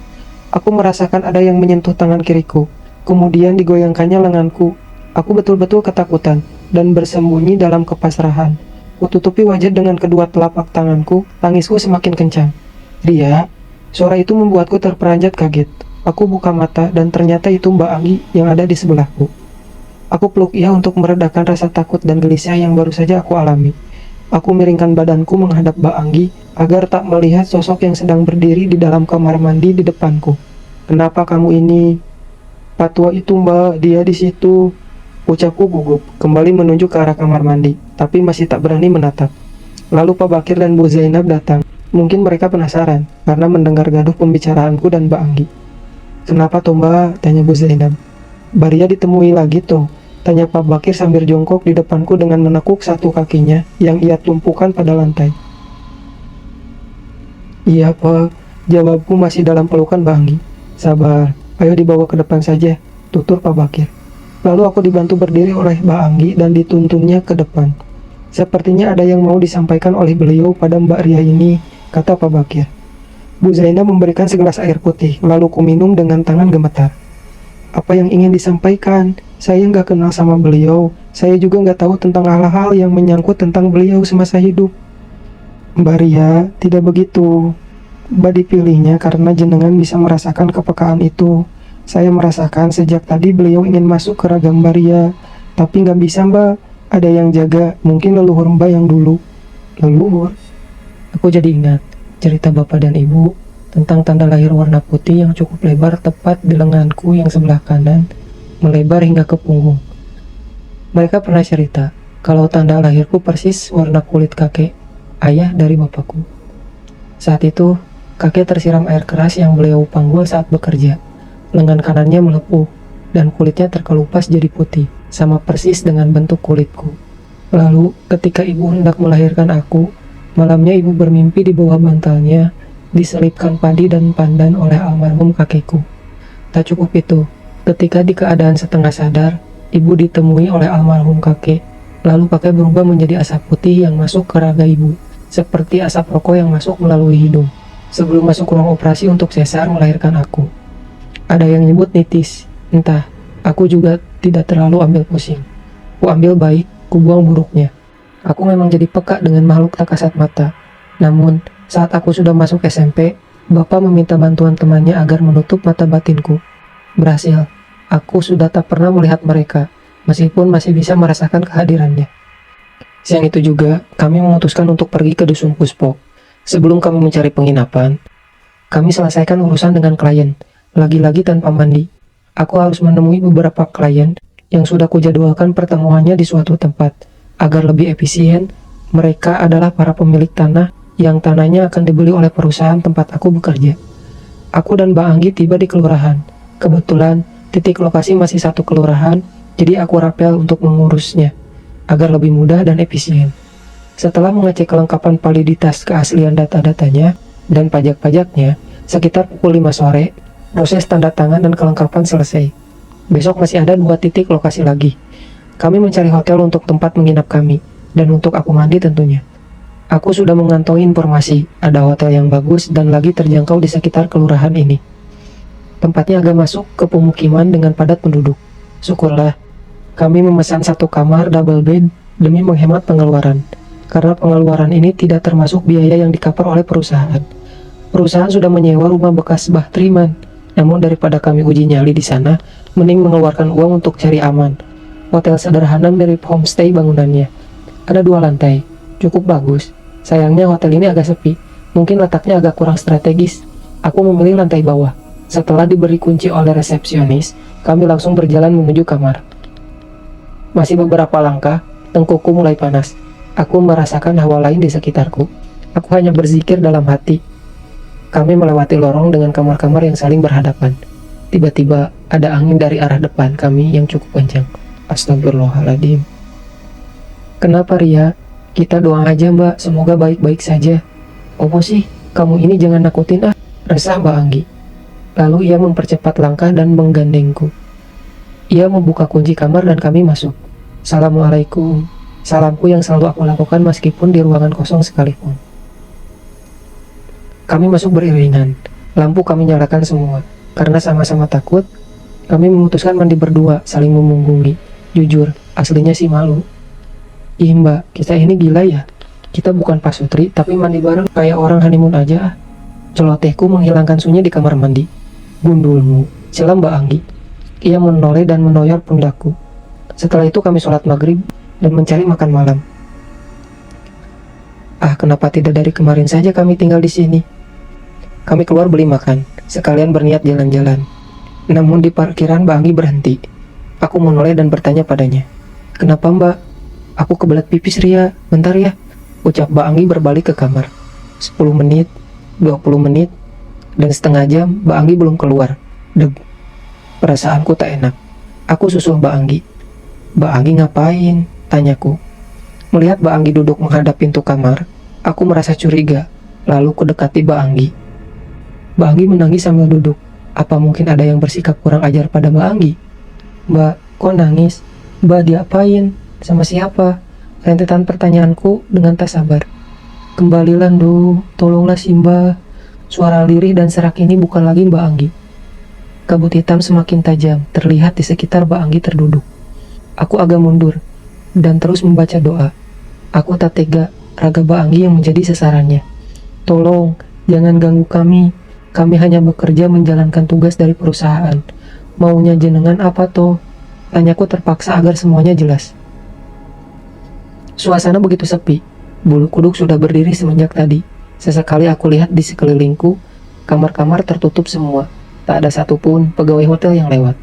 Aku merasakan ada yang menyentuh tangan kiriku. Kemudian digoyangkannya lenganku. Aku betul-betul ketakutan dan bersembunyi dalam kepasrahan. Kututupi wajah dengan kedua telapak tanganku. Tangisku semakin kencang. Dia, suara itu membuatku terperanjat kaget. Aku buka mata dan ternyata itu Mbak Anggi yang ada di sebelahku. Aku peluk ia untuk meredakan rasa takut dan gelisah yang baru saja aku alami. Aku miringkan badanku menghadap Mbak Anggi agar tak melihat sosok yang sedang berdiri di dalam kamar mandi di depanku. Kenapa kamu ini? Patua itu Mbak, dia di situ. Ucapku gugup, kembali menunjuk ke arah kamar mandi, tapi masih tak berani menatap. Lalu Pak Bakir dan Bu Zainab datang. Mungkin mereka penasaran karena mendengar gaduh pembicaraanku dan Mbak Anggi. Kenapa tuh Mbak? Tanya Bu Zainab. Baria ditemui lagi tuh. Tanya Pak Bakir sambil jongkok di depanku dengan menekuk satu kakinya yang ia tumpukan pada lantai. Iya Pak, jawabku masih dalam pelukan Mbak Anggi. Sabar, ayo dibawa ke depan saja, tutur Pak Bakir. Lalu aku dibantu berdiri oleh Mbak Anggi dan dituntunnya ke depan. Sepertinya ada yang mau disampaikan oleh beliau pada Mbak Ria ini, kata Pak Bakir. Bu Zainab memberikan segelas air putih, lalu ku minum dengan tangan gemetar. Apa yang ingin disampaikan? Saya nggak kenal sama beliau. Saya juga nggak tahu tentang hal-hal yang menyangkut tentang beliau semasa hidup. Mbak Ria, tidak begitu. Mbak dipilihnya karena jenengan bisa merasakan kepekaan itu. Saya merasakan sejak tadi beliau ingin masuk ke ragam Mbak Ria. Tapi nggak bisa Mbak, ada yang jaga, mungkin leluhur Mbak yang dulu. Leluhur? Aku jadi ingat cerita Bapak dan Ibu tentang tanda lahir warna putih yang cukup lebar tepat di lenganku yang sebelah kanan, melebar hingga ke punggung. Mereka pernah cerita kalau tanda lahirku persis warna kulit kakek, ayah dari bapakku. Saat itu, kakek tersiram air keras yang beliau panggul saat bekerja. Lengan kanannya melepuh, dan kulitnya terkelupas jadi putih, sama persis dengan bentuk kulitku. Lalu, ketika ibu hendak melahirkan aku, malamnya ibu bermimpi di bawah bantalnya, diselipkan padi dan pandan oleh almarhum kakekku. Tak cukup itu, ketika di keadaan setengah sadar, ibu ditemui oleh almarhum kakek, lalu kakek berubah menjadi asap putih yang masuk ke raga ibu, seperti asap rokok yang masuk melalui hidung, sebelum masuk ruang operasi untuk sesar melahirkan aku. Ada yang nyebut nitis, entah, aku juga tidak terlalu ambil pusing. Ku ambil baik, ku buang buruknya. Aku memang jadi peka dengan makhluk tak kasat mata. Namun, saat aku sudah masuk SMP, Bapak meminta bantuan temannya agar menutup mata batinku. Berhasil, aku sudah tak pernah melihat mereka, meskipun masih bisa merasakan kehadirannya. Siang itu juga, kami memutuskan untuk pergi ke Dusun Puspo. Sebelum kami mencari penginapan, kami selesaikan urusan dengan klien, lagi-lagi tanpa mandi. Aku harus menemui beberapa klien yang sudah kujadwalkan pertemuannya di suatu tempat. Agar lebih efisien, mereka adalah para pemilik tanah yang tanahnya akan dibeli oleh perusahaan tempat aku bekerja. Aku dan Mbak Anggi tiba di kelurahan. Kebetulan, titik lokasi masih satu kelurahan, jadi aku rapel untuk mengurusnya, agar lebih mudah dan efisien. Setelah mengecek kelengkapan validitas keaslian data-datanya dan pajak-pajaknya, sekitar pukul 5 sore, proses tanda tangan dan kelengkapan selesai. Besok masih ada 2 titik lokasi lagi. Kami mencari hotel untuk tempat menginap kami, dan untuk aku mandi tentunya. Aku sudah mengantongi informasi, ada hotel yang bagus dan lagi terjangkau di sekitar kelurahan ini. Tempatnya agak masuk ke pemukiman dengan padat penduduk. Syukurlah, kami memesan 1 kamar double bed demi menghemat pengeluaran, karena pengeluaran ini tidak termasuk biaya yang di-cover oleh perusahaan. Perusahaan sudah menyewa rumah bekas Mbah Triman, namun daripada kami uji nyali di sana, mending mengeluarkan uang untuk cari aman. Hotel sederhana mirip homestay bangunannya. Ada 2 lantai, cukup bagus. Sayangnya hotel ini agak sepi, mungkin letaknya agak kurang strategis. Aku memilih lantai bawah. Setelah diberi kunci oleh resepsionis, kami langsung berjalan menuju kamar. Masih beberapa langkah, tengkukku mulai panas. Aku merasakan hawa lain di sekitarku. Aku hanya berzikir dalam hati. Kami melewati lorong dengan kamar-kamar yang saling berhadapan. Tiba-tiba ada angin dari arah depan kami yang cukup kencang. Astagfirullahaladzim. Kenapa Ria? Kita doa aja Mbak, semoga baik-baik saja. Apa sih? Kamu ini jangan nakutin ah, resah Mbak Anggi. Lalu ia mempercepat langkah dan menggandengku. Ia membuka kunci kamar dan kami masuk. Assalamualaikum. Salamku yang selalu aku lakukan meskipun di ruangan kosong sekalipun. Kami masuk beriringan. Lampu kami nyalakan semua. Karena sama-sama takut, kami memutuskan mandi berdua, saling memunggungi. Jujur, aslinya sih malu. Ih Mbak, kita ini gila ya. Kita bukan pasutri, tapi mandi bareng kayak orang honeymoon aja. Celotehku menghilangkan sunyi di kamar mandi. Gundulmu, celam Mbak Anggi. Ia menoleh dan menoyor pundakku. Setelah itu kami sholat maghrib dan mencari makan malam. Ah, kenapa tidak dari kemarin saja kami tinggal di sini? Kami keluar beli makan, sekalian berniat jalan-jalan. Namun di parkiran Mbak Anggi berhenti. Aku menoleh dan bertanya padanya. Kenapa Mbak? Aku kebelet pipis Ria, bentar ya. Ucap Mbak Anggi berbalik ke kamar. 10 menit, 20 menit, dan setengah jam Mbak Anggi belum keluar. Deg. Perasaanku tak enak. Aku susul Mbak Anggi. Mbak Anggi ngapain? Tanyaku. Melihat Mbak Anggi duduk menghadap pintu kamar, aku merasa curiga, lalu kudekati Mbak Anggi. Mbak Anggi menangis sambil duduk. Apa mungkin ada yang bersikap kurang ajar pada Mbak Anggi? Mbak, kok nangis? Mbak diapain? Sama siapa? Rentetan pertanyaanku dengan tak sabar. Kembalilah Ndu, tolonglah Simba. Suara lirih dan serak ini bukan lagi Mbak Anggi. Kabut hitam semakin tajam, terlihat di sekitar Mbak Anggi terduduk. Aku agak mundur, dan terus membaca doa. Aku tak tega, raga Mbak Anggi yang menjadi sasarannya. Tolong, jangan ganggu kami. Kami hanya bekerja menjalankan tugas dari perusahaan. Maunya jenengan apa toh? Tanyaku terpaksa agar semuanya jelas. Suasana begitu sepi. Bulu kuduk sudah berdiri semenjak tadi. Sesekali aku lihat di sekelilingku, kamar-kamar tertutup semua. Tak ada satupun pegawai hotel yang lewat.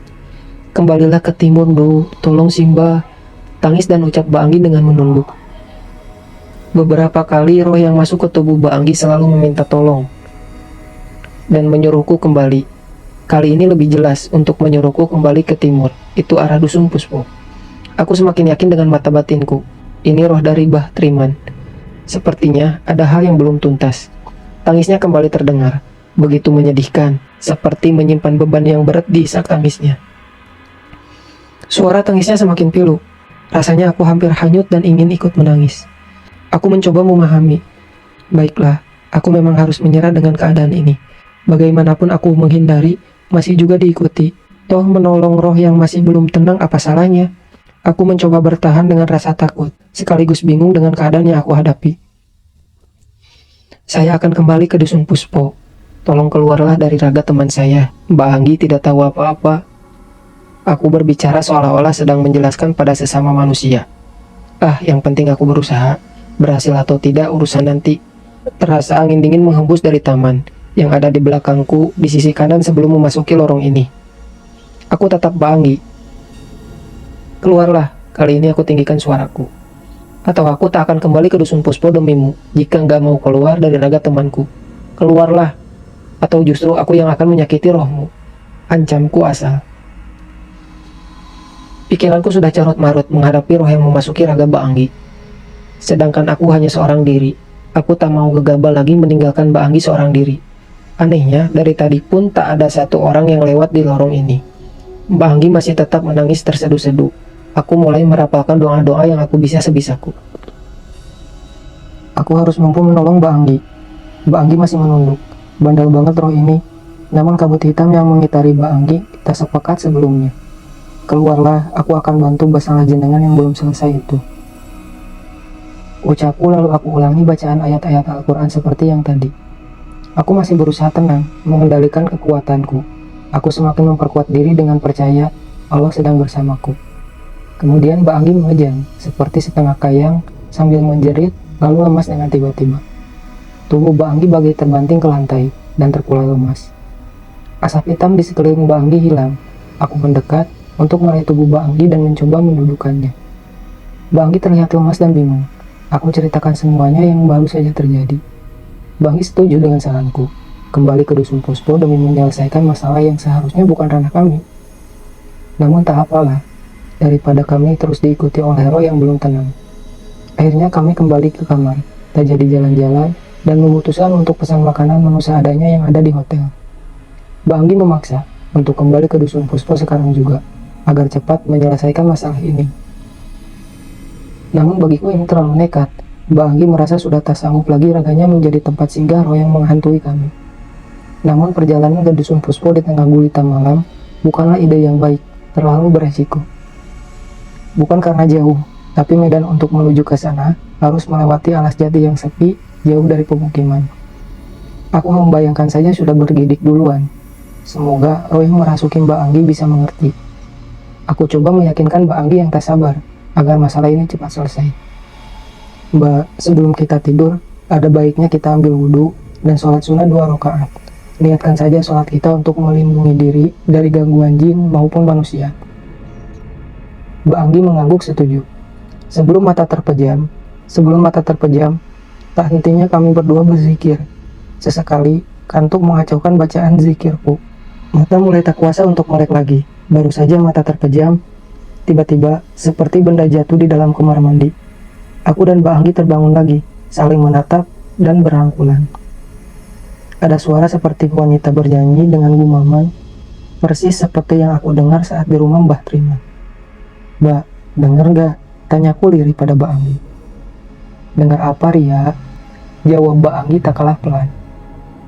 Kembalilah ke timur, Ndu. Tolong Simba. Tangis dan ucap Mbak Anggi dengan menunduk. Beberapa kali roh yang masuk ke tubuh Mbak Anggi selalu meminta tolong dan menyuruhku kembali. Kali ini lebih jelas untuk menyuruhku kembali ke timur. Itu arah dusun Puspo. Aku semakin yakin dengan mata batinku. Ini roh dari Mbah Triman. Sepertinya ada hal yang belum tuntas. Tangisnya kembali terdengar. Begitu menyedihkan, seperti menyimpan beban yang berat di isak tangisnya. Suara tangisnya semakin pilu. Rasanya aku hampir hanyut dan ingin ikut menangis. Aku mencoba memahami. Baiklah, aku memang harus menyerah dengan keadaan ini. Bagaimanapun aku menghindari, masih juga diikuti. Toh menolong roh yang masih belum tenang, apa salahnya? Aku mencoba bertahan dengan rasa takut, sekaligus bingung dengan keadaan yang aku hadapi. Saya akan kembali ke dusun Puspo. Tolong keluarlah dari raga teman saya. Mbak Anggi tidak tahu apa-apa. Aku berbicara seolah-olah sedang menjelaskan pada sesama manusia. Yang penting aku berusaha. Berhasil atau tidak urusan nanti. Terasa angin dingin menghembus dari taman yang ada di belakangku di sisi kanan sebelum memasuki lorong ini. Aku tatap Mbak Anggi. Keluarlah, kali ini aku tinggikan suaraku. Atau aku tak akan kembali ke dusun Puspo demimu jika nggak mau keluar dari raga temanku. Keluarlah, atau justru aku yang akan menyakiti rohmu. Ancamku asal. Pikiranku sudah carut marut menghadapi roh yang memasuki raga Mbak Anggi. Sedangkan aku hanya seorang diri. Aku tak mau gegabah lagi meninggalkan Mbak Anggi seorang diri. Anehnya, dari tadi pun tak ada satu orang yang lewat di lorong ini. Mbak Anggi masih tetap menangis terseduh-seduh. Aku mulai merapalkan doa-doa yang aku bisa sebisaku. Aku harus mampu menolong Mbak Anggi. Mbak Anggi masih menunduk. Bandel banget roh ini. Namun kabut hitam yang mengitari Mbak Anggi tak sepekat sebelumnya. Keluarlah, aku akan bantu masalah jenengan yang belum selesai itu. Ucapku lalu aku ulangi bacaan ayat-ayat Al-Quran seperti yang tadi. Aku masih berusaha tenang, mengendalikan kekuatanku. Aku semakin memperkuat diri dengan percaya Allah sedang bersamaku. Kemudian Mbak Anggi mengejang, seperti setengah kayang, sambil menjerit, lalu lemas dengan tiba-tiba. Tubuh Mbak Anggi bagai terbanting ke lantai, dan terkulai lemas. Asap hitam di sekeliling Mbak Anggi hilang. Aku mendekat untuk meraih tubuh Mbak Anggi dan mencoba mendudukannya. Mbak Anggi terlihat lemas dan bingung. Aku ceritakan semuanya yang baru saja terjadi. Mbak Anggi setuju dengan saranku. Kembali ke dusun Puspo demi menyelesaikan masalah yang seharusnya bukan ranah kami. Namun tak apalah, daripada kami terus diikuti oleh roh yang belum tenang. Akhirnya kami kembali ke kamar, tak jadi jalan-jalan, dan memutuskan untuk pesan makanan menu seadanya yang ada di hotel. Mbak Anggi memaksa untuk kembali ke dusun Puspo sekarang juga, agar cepat menyelesaikan masalah ini. Namun bagiku ini terlalu nekat. Mbak Anggi merasa sudah tak sanggup lagi raganya menjadi tempat singgah roh yang menghantui kami. Namun perjalanan ke dusun Puspo di tengah gulita malam bukanlah ide yang baik, terlalu beresiko. Bukan karena jauh, tapi medan untuk menuju ke sana harus melewati alas jati yang sepi, jauh dari pemukiman. Aku membayangkan saja sudah bergidik duluan. Semoga roh yang merasuki Mbak Anggi bisa mengerti. Aku coba meyakinkan Mbak Anggi yang tak sabar, agar masalah ini cepat selesai. Mbak, sebelum kita tidur, ada baiknya kita ambil wudhu dan sholat sunnah 2 rakaat. Niatkan saja sholat kita untuk melindungi diri dari gangguan jin maupun manusia. Mbak Anggi mengangguk setuju. Sebelum mata terpejam, tak hentinya kami berdua berzikir. Sesekali, kantuk mengacaukan bacaan zikirku. Mata mulai tak kuasa untuk melek lagi. Baru saja mata terpejam, Tiba-tiba, seperti benda jatuh di dalam kamar mandi. Aku dan Mbak Anggi terbangun lagi, saling menatap dan berangkulan. Ada suara seperti wanita bernyanyi dengan gumaman, persis seperti yang aku dengar saat di rumah Mbah Trima. "Mbak, denger gak?" tanyaku lirih pada Mbak Anggi. "Dengar apa, Ria?" jawab Mbak Anggi tak kalah pelan.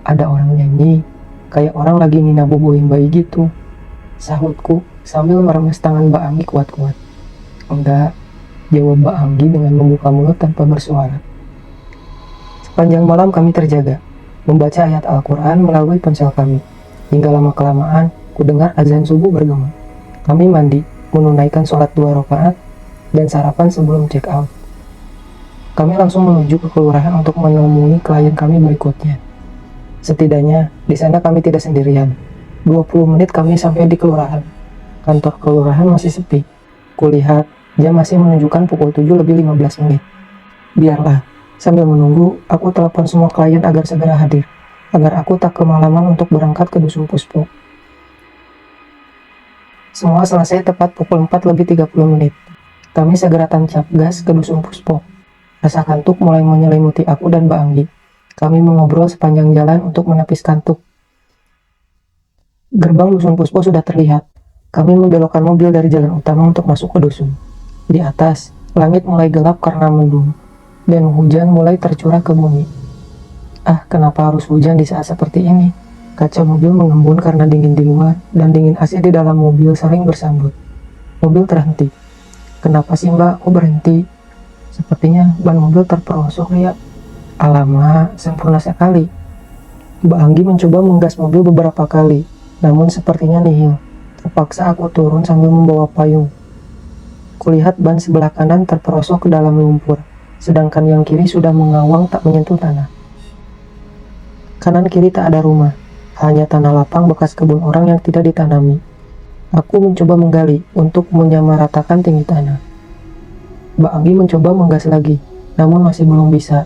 "Ada orang nyanyi, kayak orang lagi nina boboin bayi gitu," sahutku sambil meremes tangan Mbak Anggi kuat-kuat. "Enggak," jawab Mbak Anggi dengan membuka mulut tanpa bersuara. Sepanjang malam kami terjaga, membaca ayat Al-Quran melalui ponsel kami. Hingga lama-kelamaan, ku dengar azan subuh bergema. Kami mandi, menunaikan sholat 2 rakaat, dan sarapan sebelum check out. Kami langsung menuju ke kelurahan untuk menemui klien kami berikutnya. Setidaknya, di sana kami tidak sendirian. 20 menit kami sampai di kelurahan. Kantor kelurahan masih sepi. Kulihat, jam masih menunjukkan pukul 7 lebih 15 menit. Biarlah, sambil menunggu, aku telepon semua klien agar segera hadir, agar aku tak kemalaman untuk berangkat ke Dusun Puspo. Semua selesai tepat pukul 4 lebih 30 menit. Kami segera tancap gas ke Dusun Puspo. Rasa kantuk mulai menyelimuti aku dan Mbak Anggi. Kami mengobrol sepanjang jalan untuk menepis kantuk. Gerbang Dusun Puspo sudah terlihat. Kami membelokkan mobil dari jalan utama untuk masuk ke dusun. Di atas, langit mulai gelap karena mendung, dan hujan mulai tercurah ke bumi. Ah, kenapa harus hujan di saat seperti ini? Kaca mobil mengembun karena dingin di luar, dan dingin AC di dalam mobil saling bersambut. Mobil terhenti. "Kenapa sih, Mbak? Kok berhenti?" "Sepertinya ban mobil terperosok ya." "Alamak, sempurna sekali." Mbak Anggi mencoba menggas mobil beberapa kali, namun sepertinya nihil. Terpaksa aku turun sambil membawa payung. Kulihat ban sebelah kanan terperosok ke dalam lumpur, sedangkan yang kiri sudah mengawang tak menyentuh tanah. Kanan kiri tak ada rumah, hanya tanah lapang bekas kebun orang yang tidak ditanami. Aku mencoba menggali untuk menyamaratakan tinggi tanah. Mbak Anggi mencoba menggas lagi, namun masih belum bisa.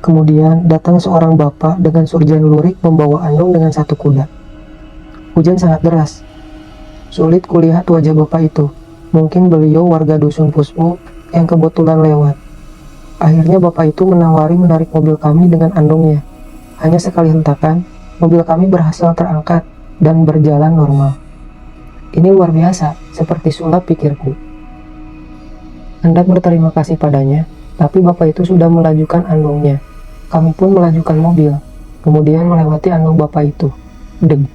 Kemudian datang seorang bapak dengan surjan lurik membawa andong dengan 1 kuda. Hujan sangat deras. Sulit kulihat wajah bapak itu. Mungkin beliau warga Dusun Puspo yang kebetulan lewat. Akhirnya bapak itu menawari menarik mobil kami dengan andongnya. Hanya sekali hentakan, mobil kami berhasil terangkat dan berjalan normal. Ini luar biasa, seperti sulap pikirku. Hendak berterima kasih padanya, tapi bapak itu sudah melajukan andongnya. Kami pun melajukan mobil, kemudian melewati andong bapak itu. Deg.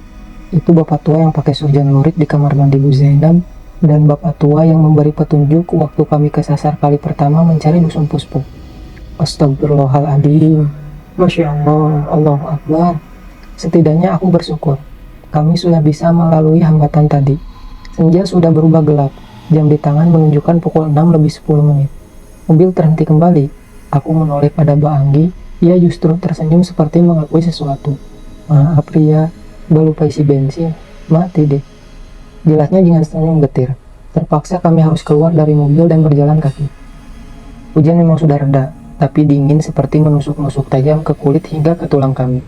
Itu bapak tua yang pakai surjan lurik di kamar mandi Bu Zainab, dan bapak tua yang memberi petunjuk waktu kami kesasar kali pertama mencari Dusun Puspo. Astagfirullahaladzim. Masya Allah, Allahu Akbar. Setidaknya aku bersyukur. Kami sudah bisa melalui hambatan tadi. Senja sudah berubah gelap. Jam di tangan menunjukkan pukul 6 lebih 10 menit. Mobil terhenti kembali. Aku menoleh pada Mbak Anggi. Ia justru tersenyum seperti mengakui sesuatu. "Maaf Ria, gak lupa isi bensin." "Mati deh." Jelasnya dengan senyum getir. Terpaksa kami harus keluar dari mobil dan berjalan kaki. Hujan memang sudah reda, tapi dingin seperti menusuk-nusuk tajam ke kulit hingga ke tulang kami.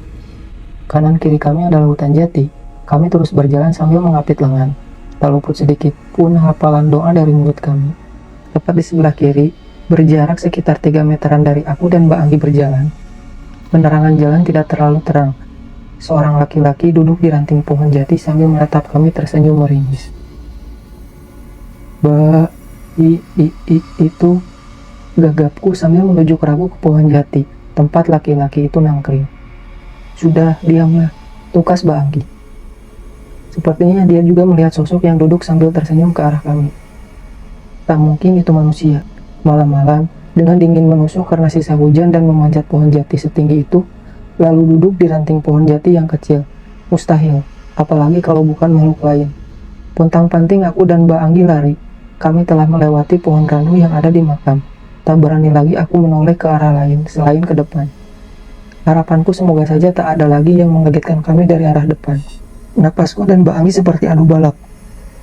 Kanan kiri kami adalah hutan jati. Kami terus berjalan sambil mengapit lengan. Tak luput sedikit pun hafalan doa dari mulut kami. Tepat di sebelah kiri, berjarak sekitar 3 meteran dari aku dan Mbak Anggi berjalan. Penerangan jalan tidak terlalu terang. Seorang laki-laki duduk di ranting pohon jati sambil menatap kami tersenyum meringis. "Mbak, itu," gagapku sambil menunjuk ragu ke pohon jati, tempat laki-laki itu nangkring. "Sudah, diamlah," tukas Mbak Anggi. Sepertinya dia juga melihat sosok yang duduk sambil tersenyum ke arah kami. Tak mungkin itu manusia. Malam-malam, dengan dingin menusuk karena sisa hujan dan memanjat pohon jati setinggi itu, lalu duduk di ranting pohon jati yang kecil. Mustahil, apalagi kalau bukan makhluk lain. Pontang-panting aku dan Mbak Anggi lari. Kami telah melewati pohon randu yang ada di makam. Tak berani lagi aku menoleh ke arah lain selain ke depan. Harapanku semoga saja tak ada lagi yang mengagetkan kami dari arah depan. Napasku dan Mbak Anggi seperti adu balap.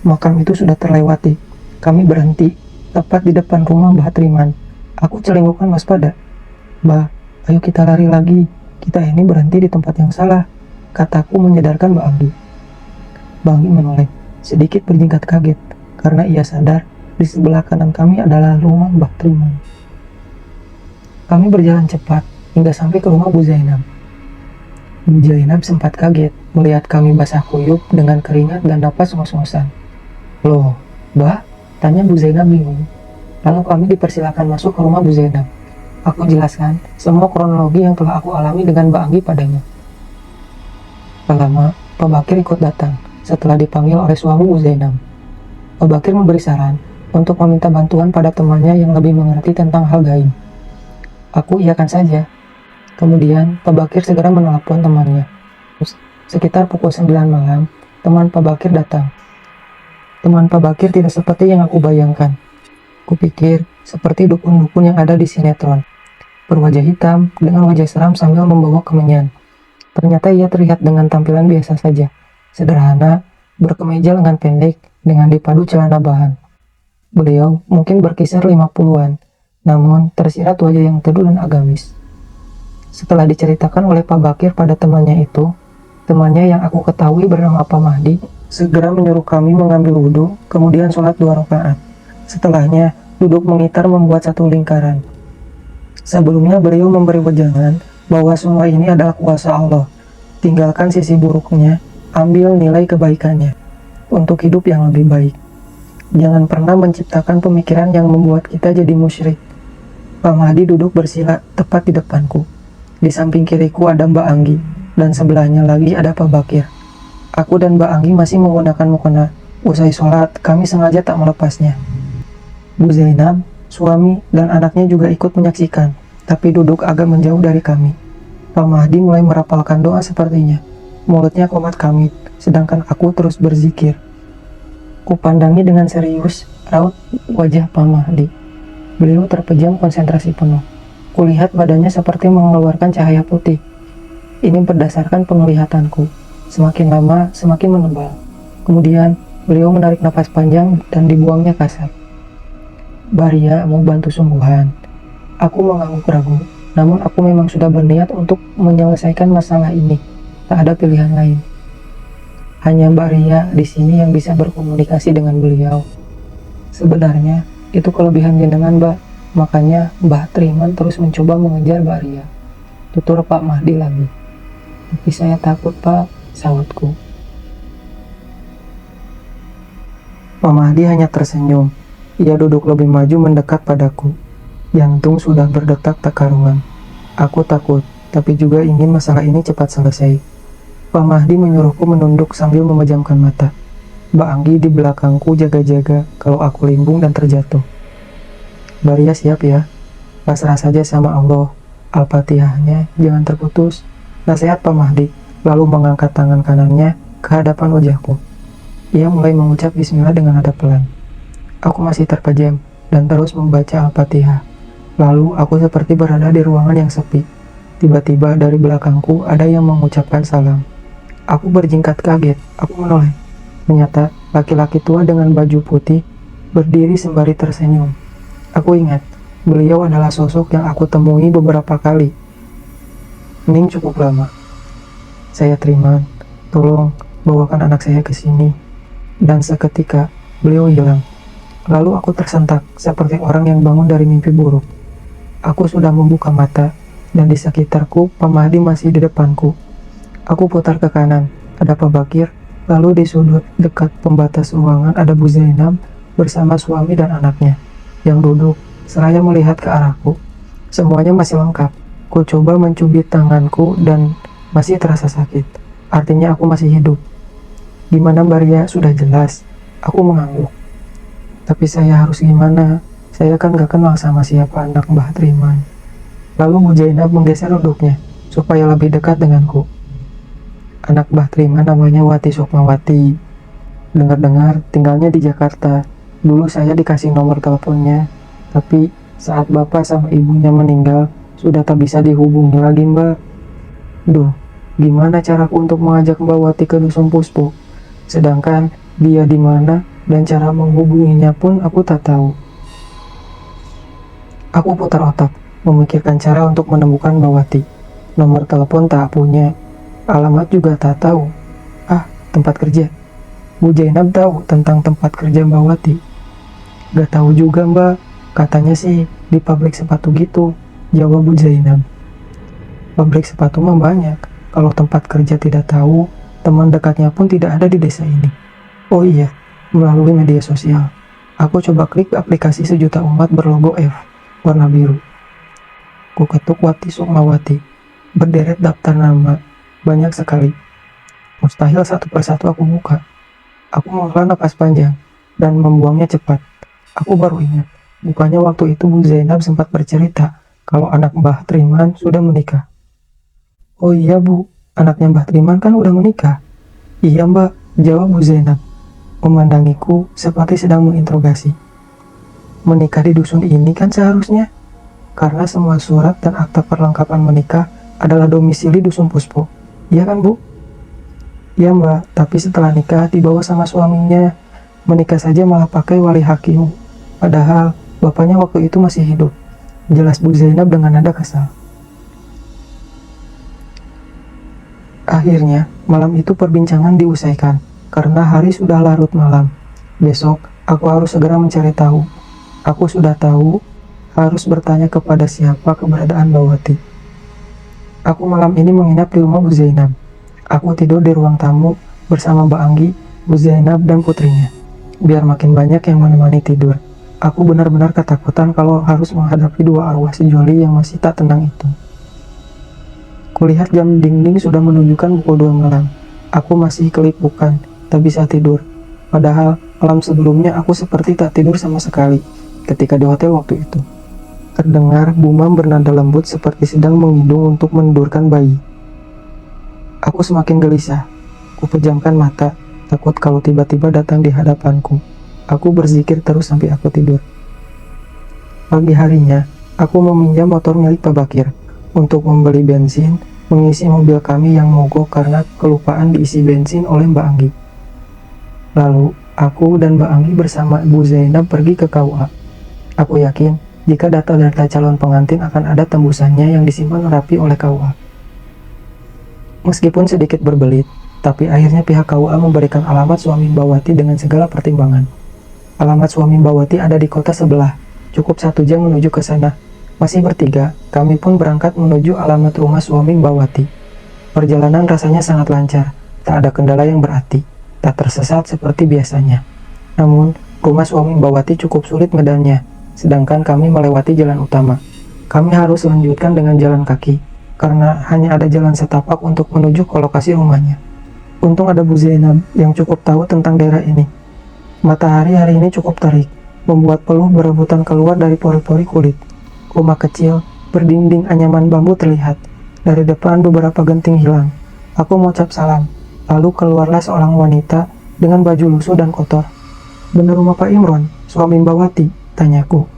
Makam itu sudah terlewati. Kami berhenti, tepat di depan rumah Mbah Triman. Aku celingukkan waspada. "Mbah, ayo kita lari lagi. Kita ini berhenti di tempat yang salah," kataku menyadarkan Mbak Anggi. Mbak Anggi menoleh, sedikit bertingkat kaget. karena ia sadar di sebelah kanan kami adalah rumah Mbah Triman. Kami berjalan cepat hingga sampai ke rumah Bu Zainab. Bu Zainab sempat kaget melihat kami basah kuyup dengan keringat dan napas ngos-ngosan. "Loh, Mbah?" tanya Bu Zainab bingung. Lalu kami dipersilakan masuk ke rumah Bu Zainab. Aku jelaskan semua kronologi yang telah aku alami dengan Mbak Anggi padanya. Tak lama, Pak Bakir ikut datang setelah dipanggil oleh suami Bu Zainab. Pak Bakir memberi saran untuk meminta bantuan pada temannya yang lebih mengerti tentang hal gaib. Aku iakan saja. Kemudian, Pak Bakir segera menelepon temannya. Sekitar pukul 9 malam, teman Pak Bakir datang. Teman Pak Bakir tidak seperti yang aku bayangkan. Kupikir seperti dukun-dukun yang ada di sinetron. Berwajah hitam dengan wajah seram sambil membawa kemenyan. Ternyata ia terlihat dengan tampilan biasa saja. Sederhana, berkemeja lengan pendek dengan dipadu celana bahan. Beliau mungkin berkisar 50-an, namun tersirat wajah yang teduh dan agamis. Setelah diceritakan oleh Pak Bakir pada temannya itu, temannya yang aku ketahui bernama Pak Mahdi, segera menyuruh kami mengambil wudhu, kemudian sholat 2 rakaat. Setelahnya, duduk mengitar membuat satu lingkaran. Sebelumnya beliau memberi wejangan bahwa semua ini adalah kuasa Allah. Tinggalkan sisi buruknya, ambil nilai kebaikannya, untuk hidup yang lebih baik. Jangan pernah menciptakan pemikiran yang membuat kita jadi musyrik. Pak Mahdi duduk bersila tepat di depanku. Di samping kiriku ada Mbak Anggi, dan sebelahnya lagi ada Pak Bakir. Aku dan Mbak Anggi masih menggunakan mukena. Usai sholat, kami sengaja tak melepasnya. Bu Zainab, suami, dan anaknya juga ikut menyaksikan, tapi duduk agak menjauh dari kami. Pak Mahdi mulai merapalkan doa sepertinya. Mulutnya komat kamit, sedangkan aku terus berzikir. Kupandangi dengan serius raut wajah Pak Mahdi. Beliau terpejam konsentrasi penuh. Kulihat badannya seperti mengeluarkan cahaya putih. Ini berdasarkan penglihatanku. Semakin lama, semakin menebal. Kemudian, beliau menarik napas panjang dan dibuangnya kasar. "Baria mau bantu sungguhan." Aku mengangguk ragu, namun aku memang sudah berniat untuk menyelesaikan masalah ini. Tak ada pilihan lain. Hanya Baria di sini yang bisa berkomunikasi dengan beliau. Sebenarnya, itu kelebihan jenengan, Mbak. Makanya Mbah Triman terus mencoba mengejar Baria. Tutur Pak Mahdi lagi. "Tapi saya takut, Pak," sahutku. Pak Mahdi hanya tersenyum. Ia duduk lebih maju mendekat padaku. Jantung sudah berdetak tak karuan. Aku takut, tapi juga ingin masalah ini cepat selesai. Pak Mahdi menyuruhku menunduk sambil memejamkan mata. Mbak Anggi di belakangku jaga-jaga kalau aku limbung dan terjatuh. "Baria siap ya. Pasrah saja sama Allah. Al-Fatihahnya jangan terputus," nasihat Pak Mahdi, lalu mengangkat tangan kanannya ke hadapan wajahku. Ia mulai mengucap bismillah dengan nada pelan. Aku masih terpejam dan terus membaca Al-Fatihah. Lalu aku seperti berada di ruangan yang sepi. Tiba-tiba dari belakangku ada yang mengucapkan salam. Aku berjingkat kaget. Aku menoleh. Ternyata laki-laki tua dengan baju putih berdiri sembari tersenyum. Aku ingat, beliau adalah sosok yang aku temui beberapa kali. Hening cukup lama. "Saya Triman, tolong bawakan anak saya ke sini." Dan seketika beliau hilang. Lalu aku tersentak seperti orang yang bangun dari mimpi buruk. Aku sudah membuka mata, dan di sekitarku Pak Mahdi masih di depanku. Aku putar ke kanan, ada Pak Bakir, lalu di sudut dekat pembatas ruangan ada Bu Zainab bersama suami dan anaknya, yang duduk seraya melihat ke arahku. Semuanya masih lengkap. Ku coba mencubit tanganku dan masih terasa sakit. Artinya aku masih hidup. "Gimana Baria? Sudah jelas." Aku mengangguk. "Tapi saya harus gimana? Saya kan gak kenal sama siapa anak Mbah Triman." Lalu Bu Zainab menggeser duduknya supaya lebih dekat denganku. "Anak Mbah Triman namanya Wati Sukmawati. Dengar-dengar tinggalnya di Jakarta. Dulu saya dikasih nomor teleponnya, tapi saat bapak sama ibunya meninggal, sudah tak bisa dihubungi lagi, Mbak. Duh, gimana caraku untuk mengajak Mbak Wati ke Dusun Puspo? Sedangkan dia di mana dan cara menghubunginya pun aku tak tahu." Aku putar otak, memikirkan cara untuk menemukan Mbak Wati. Nomor telepon tak punya, alamat juga tak tahu. Tempat kerja. Bu Zainab tahu tentang tempat kerja Mbak Wati? Gak tahu juga Mbak, katanya sih di pabrik sepatu gitu, jawab Bu Zainab. Pabrik sepatu mah banyak, kalau tempat kerja tidak tahu, teman dekatnya pun tidak ada di desa ini. Oh iya, melalui media sosial. Aku coba klik aplikasi sejuta umat berlogo F, warna biru. Ku ketuk Wati Sukmawati, berderet daftar nama, banyak sekali. Mustahil satu persatu aku buka. Aku menghela napas panjang, dan membuangnya cepat. Aku baru ingat, bukannya waktu itu Bu Zainab sempat bercerita kalau anak Mbah Triman sudah menikah. Oh iya Bu, anaknya Mbah Triman kan udah menikah. Iya Mbak, jawab Bu Zainab, memandangiku seperti sedang menginterogasi. Menikah di dusun ini kan seharusnya, karena semua surat dan akta perlengkapan menikah adalah domisili dusun Puspo. Iya kan Bu? Iya Mbak, tapi setelah nikah dibawa sama suaminya, menikah saja malah pakai wali hakim. Padahal bapaknya waktu itu masih hidup. Jelas Bu Zainab dengan nada kesal. Akhirnya, malam itu perbincangan diusaikan, karena hari sudah larut malam. Besok, aku harus segera mencari tahu. Aku sudah tahu, harus bertanya kepada siapa keberadaan Mbak Wati. Aku malam ini menginap di rumah Bu Zainab. Aku tidur di ruang tamu bersama Mbak Anggi, Bu Zainab, dan putrinya. Biar makin banyak yang menemani tidur. Aku benar-benar ketakutan kalau harus menghadapi dua arwah sejoli yang masih tak tenang itu. Kulihat jam dinding sudah menunjukkan pukul 2 malam. Aku masih kelipukan, tak bisa tidur. Padahal malam sebelumnya aku seperti tak tidur sama sekali ketika di hotel waktu itu. Terdengar Bumam bernada lembut seperti sedang mengidung untuk menidurkan bayi. Aku semakin gelisah. Kupejamkan mata, takut kalau tiba-tiba datang di hadapanku. Aku berzikir terus sampai aku tidur. Pagi harinya, aku meminjam motor milik Pak Bakir untuk membeli bensin, mengisi mobil kami yang mogok karena kelupaan diisi bensin oleh Mbak Anggi. Lalu, aku dan Mbak Anggi bersama Bu Zainab pergi ke KUA. Aku yakin, jika data-data calon pengantin akan ada tembusannya yang disimpan rapi oleh KUA. Meskipun sedikit berbelit, tapi akhirnya pihak KUA memberikan alamat suami Mbak Wati dengan segala pertimbangan. Alamat suami Mbak Wati ada di kota sebelah, cukup 1 jam menuju ke sana. Masih bertiga, kami pun berangkat menuju alamat rumah suami Mbak Wati. Perjalanan rasanya sangat lancar, tak ada kendala yang berarti, tak tersesat seperti biasanya. Namun, rumah suami Mbak Wati cukup sulit medannya, sedangkan kami melewati jalan utama. Kami harus lanjutkan dengan jalan kaki, karena hanya ada jalan setapak untuk menuju ke lokasi rumahnya. Untung ada Bu Zainab yang cukup tahu tentang daerah ini. Matahari hari ini cukup terik, membuat peluh berebutan keluar dari pori-pori kulit. Rumah kecil, berdinding anyaman bambu terlihat. Dari depan beberapa genting hilang. Aku mengucap salam, lalu keluarlah seorang wanita dengan baju lusuh dan kotor. Benar rumah Pak Imron, suami Mbak Wati? Tanyaku.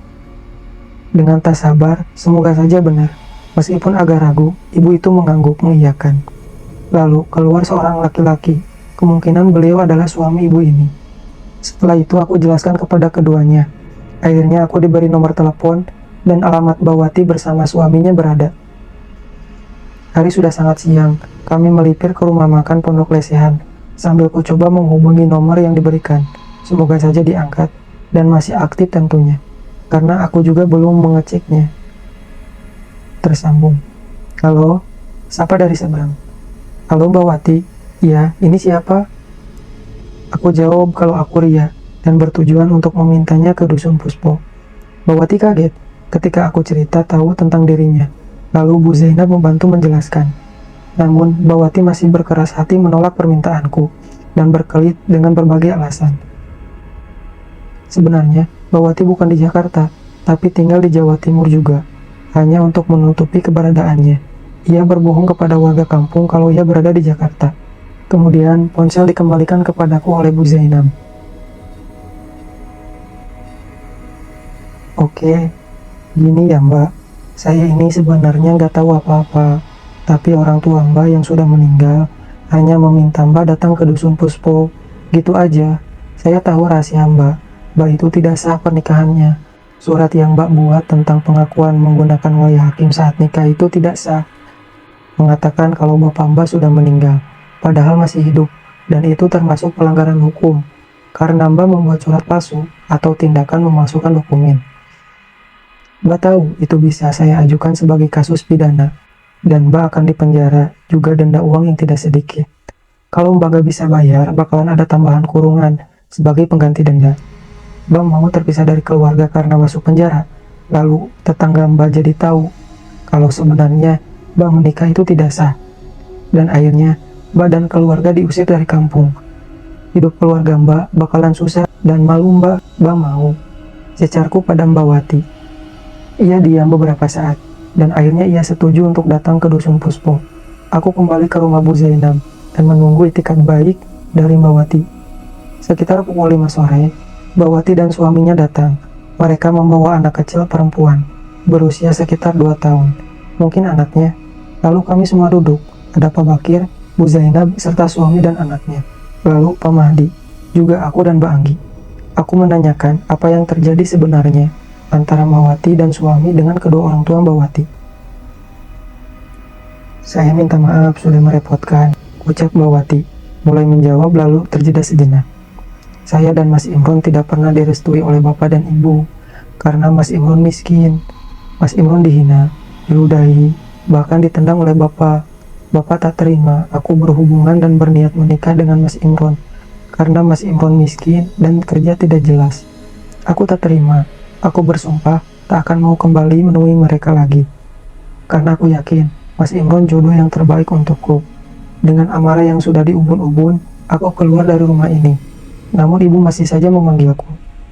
Dengan tak sabar, semoga saja benar. Meskipun agak ragu, ibu itu mengangguk mengiyakan. Lalu keluar seorang laki-laki. Kemungkinan beliau adalah suami ibu ini. Setelah itu aku jelaskan kepada keduanya. Akhirnya aku diberi nomor telepon dan alamat Mbak Wati bersama suaminya berada. Hari sudah sangat siang, kami melipir ke rumah makan Pondok Lesehan, sambil ku coba menghubungi nomor yang diberikan. Semoga saja diangkat, dan masih aktif tentunya, karena aku juga belum mengeceknya. Tersambung. Halo, siapa dari seberang? Halo Mbak Wati, iya, ini siapa? Aku jawab kalau aku Ria, dan bertujuan untuk memintanya ke dusun Puspo. Mbak Wati kaget ketika aku cerita tahu tentang dirinya. Lalu Bu Zainab membantu menjelaskan. Namun, Mbak Wati masih berkeras hati menolak permintaanku, dan berkelit dengan berbagai alasan. Sebenarnya, Mbak Wati bukan di Jakarta, tapi tinggal di Jawa Timur juga, hanya untuk menutupi keberadaannya. Ia berbohong kepada warga kampung kalau ia berada di Jakarta. Kemudian, ponsel dikembalikan kepadaku oleh Bu Zainab. Oke, gini ya Mbak, saya ini sebenarnya nggak tahu apa-apa, tapi orang tua Mbak yang sudah meninggal hanya meminta Mbak datang ke dusun Puspo, gitu aja. Saya tahu rahasia Mbak itu tidak sah pernikahannya. Surat yang Mbak buat tentang pengakuan menggunakan wali hakim saat nikah itu tidak sah. Mengatakan kalau bapak Mbak sudah meninggal, padahal masih hidup, dan itu termasuk pelanggaran hukum, karena Mbak membuat surat palsu atau tindakan memalsukan dokumen. Mbak tahu itu bisa saya ajukan sebagai kasus pidana, dan Mbak akan dipenjara, juga denda uang yang tidak sedikit. Kalau Mbak gak bisa bayar, bakalan ada tambahan kurungan sebagai pengganti denda. Mbak mau terpisah dari keluarga karena masuk penjara, lalu tetangga Mbak jadi tahu kalau sebenarnya Mbak menikah itu tidak sah, dan akhirnya Mbak dan keluarga diusir dari kampung. Hidup keluarga Mbak bakalan susah dan malu Mbak mau. Secarku pada Mbak Wati. Ia diam beberapa saat, dan akhirnya ia setuju untuk datang ke Dusun Puspo. Aku kembali ke rumah Bu Zainab dan menunggu itikat baik dari Mbak Wati. Sekitar pukul 5 sore, Mbak Wati dan suaminya datang. Mereka membawa anak kecil perempuan, berusia sekitar 2 tahun. Mungkin anaknya. Lalu kami semua duduk. Ada Pak Bakir, Bu Zainab, serta suami dan anaknya. Lalu Pak Mahdi, juga aku dan Mbak Anggi. Aku menanyakan apa yang terjadi sebenarnya antara Mbak Wati dan suami dengan kedua orang tua Mbak Wati. Saya minta maaf sudah merepotkan, ucap Mbak Wati, mulai menjawab lalu terjeda sejenak. Saya dan Mas Imron tidak pernah direstui oleh Bapak dan Ibu, karena Mas Imron miskin. Mas Imron dihina, diludahi, bahkan ditendang oleh Bapak. Bapak tak terima aku berhubungan dan berniat menikah dengan Mas Imron, karena Mas Imron miskin dan kerja tidak jelas. Aku tak terima, aku bersumpah tak akan mau kembali menemui mereka lagi. Karena aku yakin Mas Imron jodoh yang terbaik untukku. Dengan amarah yang sudah diubun-ubun, aku keluar dari rumah ini. Namun ibu masih saja memanggilku.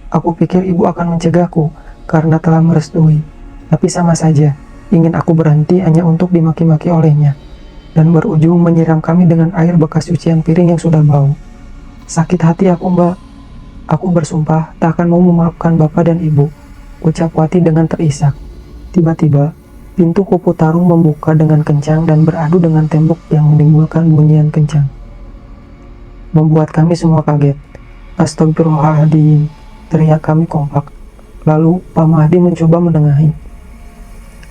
Aku pikir ibu akan mencegahku karena telah merestui. Tapi sama saja, ingin aku berhenti hanya untuk dimaki-maki olehnya. Dan berujung menyiram kami dengan air bekas cucian piring yang sudah bau. Sakit hati aku, Mbak. Aku bersumpah tak akan mau memaafkan Bapak dan Ibu, ucap Wati dengan terisak. Tiba-tiba, pintu kupu tarung membuka dengan kencang dan beradu dengan tembok yang menimbulkan bunyian kencang. Membuat kami semua kaget. Astagfirullahaladzim, teriak kami kompak. Lalu Pak Mahdi mencoba menengahi.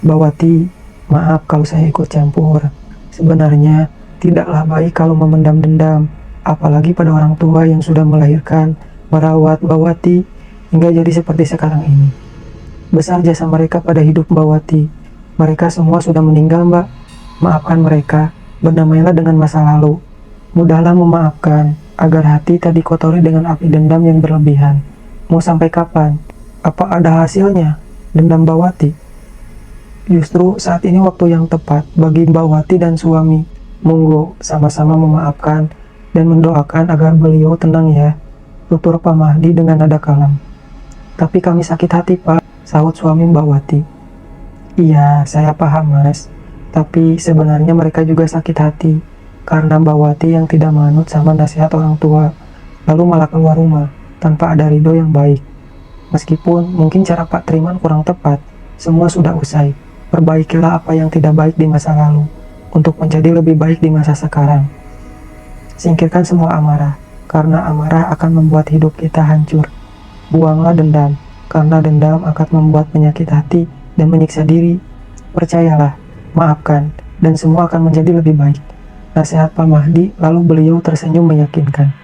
Mbak Wati, maaf kalau saya ikut campur. Sebenarnya tidaklah baik kalau memendam dendam, apalagi pada orang tua yang sudah melahirkan, merawat Mbak Wati hingga jadi seperti sekarang ini. Besar jasa mereka pada hidup Mbak Wati. Mereka semua sudah meninggal, Mbak. Maafkan mereka, berdamailah dengan masa lalu. Mudahlah memaafkan, agar hati tak dikotori dengan api dendam yang berlebihan. Mau sampai kapan? Apa ada hasilnya? Dendam Mbak Wati. Justru saat ini waktu yang tepat bagi Mbak Wati dan suami. Monggo sama-sama memaafkan dan mendoakan agar beliau tenang ya, tutur Pak Mahdi dengan nada kalem. Tapi kami sakit hati, Pak, sahut suami Mbak Wati. Iya, saya paham, Mas. Tapi sebenarnya mereka juga sakit hati karena Mbak Wati yang tidak manut sama nasihat orang tua, lalu malah keluar rumah tanpa ada ridho yang baik. Meskipun mungkin cara Pak Triman kurang tepat, semua sudah usai. Perbaikilah apa yang tidak baik di masa lalu, untuk menjadi lebih baik di masa sekarang. Singkirkan semua amarah, karena amarah akan membuat hidup kita hancur. Buanglah dendam, karena dendam akan membuat penyakit hati dan menyiksa diri. Percayalah, maafkan, dan semua akan menjadi lebih baik. Nasihat Pak Mahdi, lalu beliau tersenyum meyakinkan.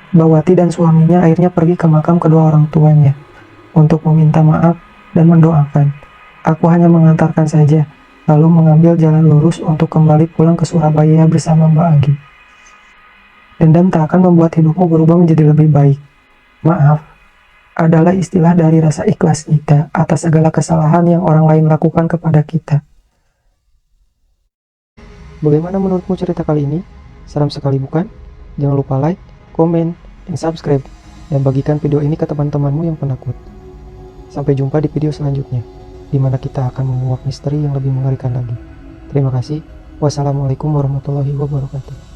Mbak Wati dan suaminya akhirnya pergi ke makam kedua orang tuanya, untuk meminta maaf dan mendoakan. Aku hanya mengantarkan saja, lalu mengambil jalan lurus untuk kembali pulang ke Surabaya bersama Mbak Anggi. Dendam tak akan membuat hidupmu berubah menjadi lebih baik. Maaf adalah istilah dari rasa ikhlas kita atas segala kesalahan yang orang lain lakukan kepada kita. Bagaimana menurutmu cerita kali ini? Seram sekali bukan? Jangan lupa like, komen, dan subscribe, dan bagikan video ini ke teman-temanmu yang penakut. Sampai jumpa di video selanjutnya, di mana kita akan menguak misteri yang lebih mengerikan lagi. Terima kasih. Wassalamualaikum warahmatullahi wabarakatuh.